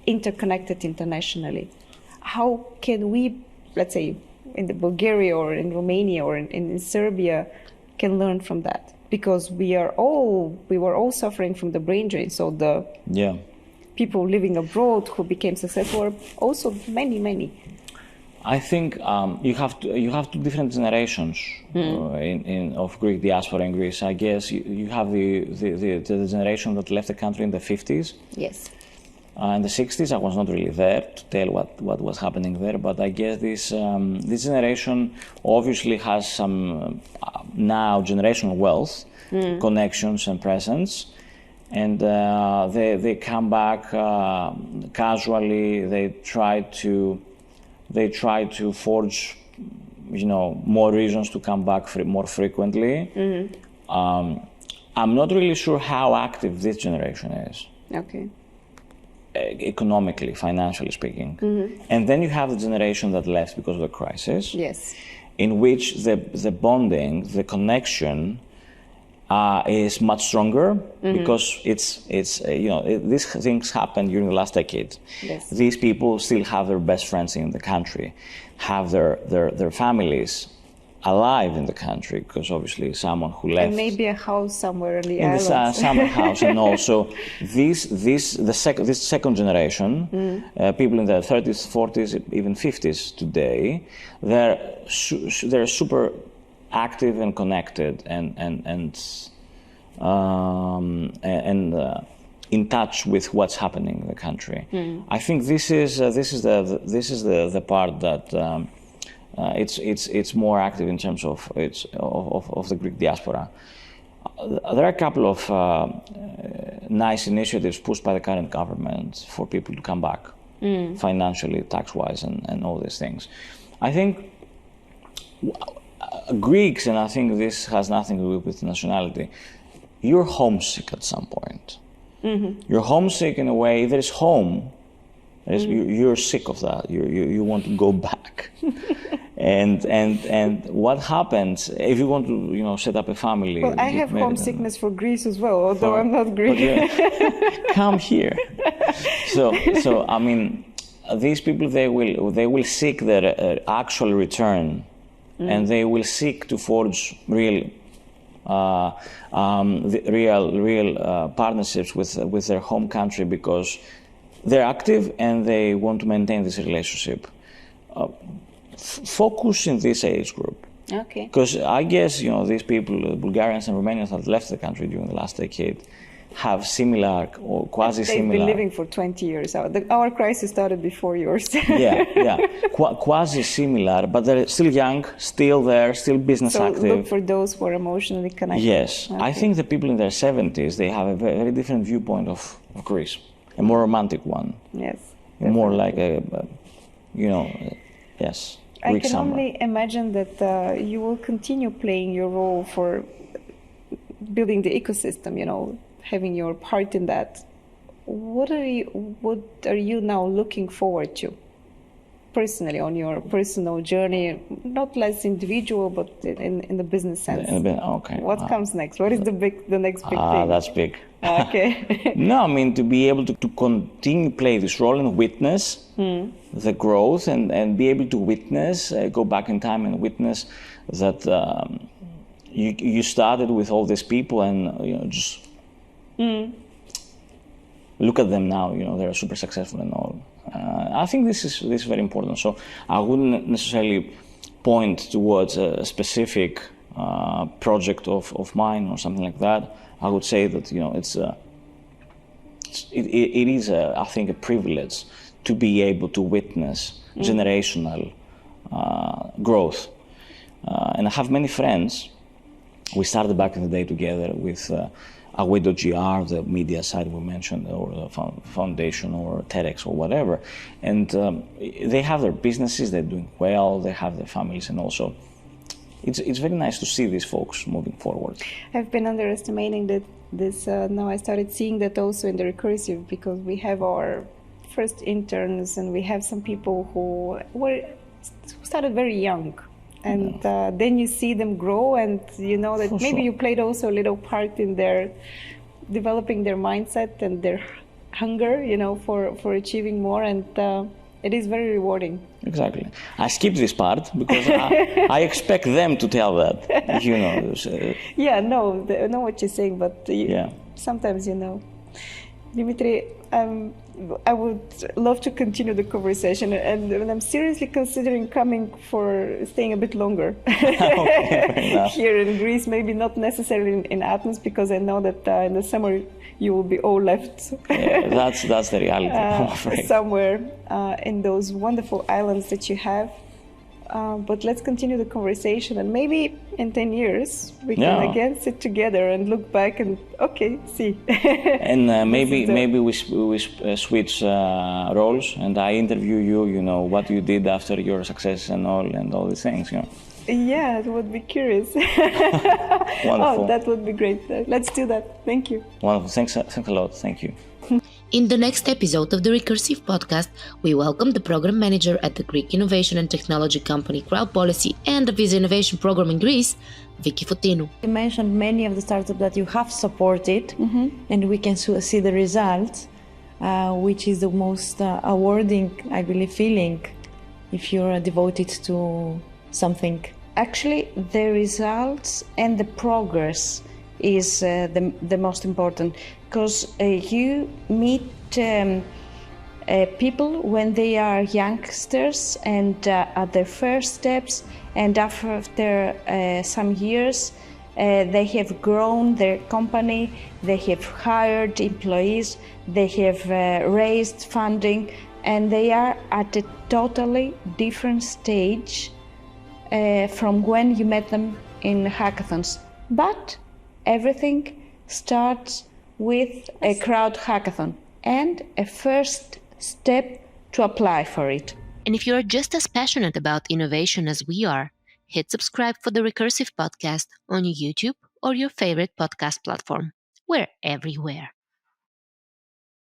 interconnected internationally? How can we, let's say, in the Bulgaria or in Romania or in Serbia, can learn from that? Because we were all suffering from the brain drain. So the people living abroad who became successful are also many. I think you have two different generations of Greek diaspora in Greece. I guess you have the generation that left the country in the 50s. Yes. In the 60s, I was not really there to tell what was happening there, but I guess this generation obviously has some now generational wealth, connections and presence, and they come back casually. They try to forge, more reasons to come back more frequently. I'm not really sure how active this generation is. Okay. Economically, financially speaking. And then you have the generation that left because of the crisis. Yes. In which the bonding, the connection is much stronger because these things happened during the last decade. Yes. These people still have their best friends in the country, have their families alive in the country, because obviously someone who left. And maybe a house somewhere in the islands. In the summer house, and also this second generation, people in their 30s, 40s, even 50s today, they're super active and connected and in touch with what's happening in the country. I think this is the part that it's more active in terms of the Greek diaspora. There are a couple of nice initiatives pushed by the current government for people to come back financially, tax-wise, and all these things. I think Greeks, and I think this has nothing to do with nationality, you're homesick at some point. You're homesick in a way. There is home. You're sick of that. You want to go back. and what happens if you want to set up a family? Well, I have homesickness for Greece as well, although I'm not Greek. Come here. So I mean, these people they will seek their actual return, and they will seek to forge real partnerships with their home country, because they're active and they want to maintain this relationship. Focus in this age group. Okay. Because I guess these people, Bulgarians and Romanians that left the country during the last decade, have similar or quasi-similar. They've been living for 20 years. Our crisis started before yours. yeah. Quasi-similar, but they're still young, still there, still business active. So look for those who are emotionally connected. Yes. Okay. I think the people in their 70s, they have a very different viewpoint of Greece, a more romantic one. Yes. Definitely. More like yes. I can only imagine that you will continue playing your role for building the ecosystem, having your part in that. What are you now looking forward to personally on your personal journey, not less individual, but in the business sense? Okay. What comes next? What is the next big thing? That's big. Okay. No, I mean, to be able to continue play this role and witness the growth and be able to witness, go back in time and witness that you started with all these people and just look at them now. They're super successful and all. I think this is very important. So I wouldn't necessarily point towards a specific project of mine or something like that. I would say that it is I think a privilege to be able to witness generational growth. And I have many friends. We started back in the day together with Away.gr, the media site we mentioned, or the Found.ation or TEDx or whatever. And they have their businesses, they're doing well, they have their families, and also it's very nice to see these folks moving forward. I've been underestimating this. Now I started seeing that also in the Recursive, because we have our first interns and we have some people who started very young. And then you see them grow, and you know that maybe you played also a little part in their developing their mindset and their hunger, for achieving more, and it is very rewarding. Exactly. I skipped this part because I expect them to tell that, Yeah, no, I know what you're saying, but sometimes, Dimitri, I would love to continue the conversation, and I'm seriously considering coming for staying a bit longer here in Greece. Maybe not necessarily in Athens, because I know that in the summer you will be all left. Yeah, that's the reality, I'm afraid. Somewhere in those wonderful islands that you have. But let's continue the conversation, and maybe in 10 years we can again sit together and look back and see. And maybe we switch roles, and I interview you. You know what you did after your success and all these things. You know. Yeah, it would be curious. Wonderful. Oh, that would be great. Let's do that. Thank you. Wonderful. Thanks a lot. Thank you. In the next episode of the Recursive podcast, we welcome the program manager at the Greek innovation and technology company Crowd Policy and the Visa Innovation Program in Greece, Vicky Fotinou. You mentioned many of the startups that you have supported, and we can see the results, which is the most awarding, I believe, feeling if you're devoted to something. Actually, the results and the progress is the most important, because you meet people when they are youngsters and at their first steps, and after some years they have grown their company, they have hired employees, they have raised funding, and they are at a totally different stage from when you met them in hackathons. But everything starts with a crowd hackathon and a first step to apply for it. And if you're just as passionate about innovation as we are, hit subscribe for the Recursive podcast on YouTube or your favorite podcast platform. We're everywhere.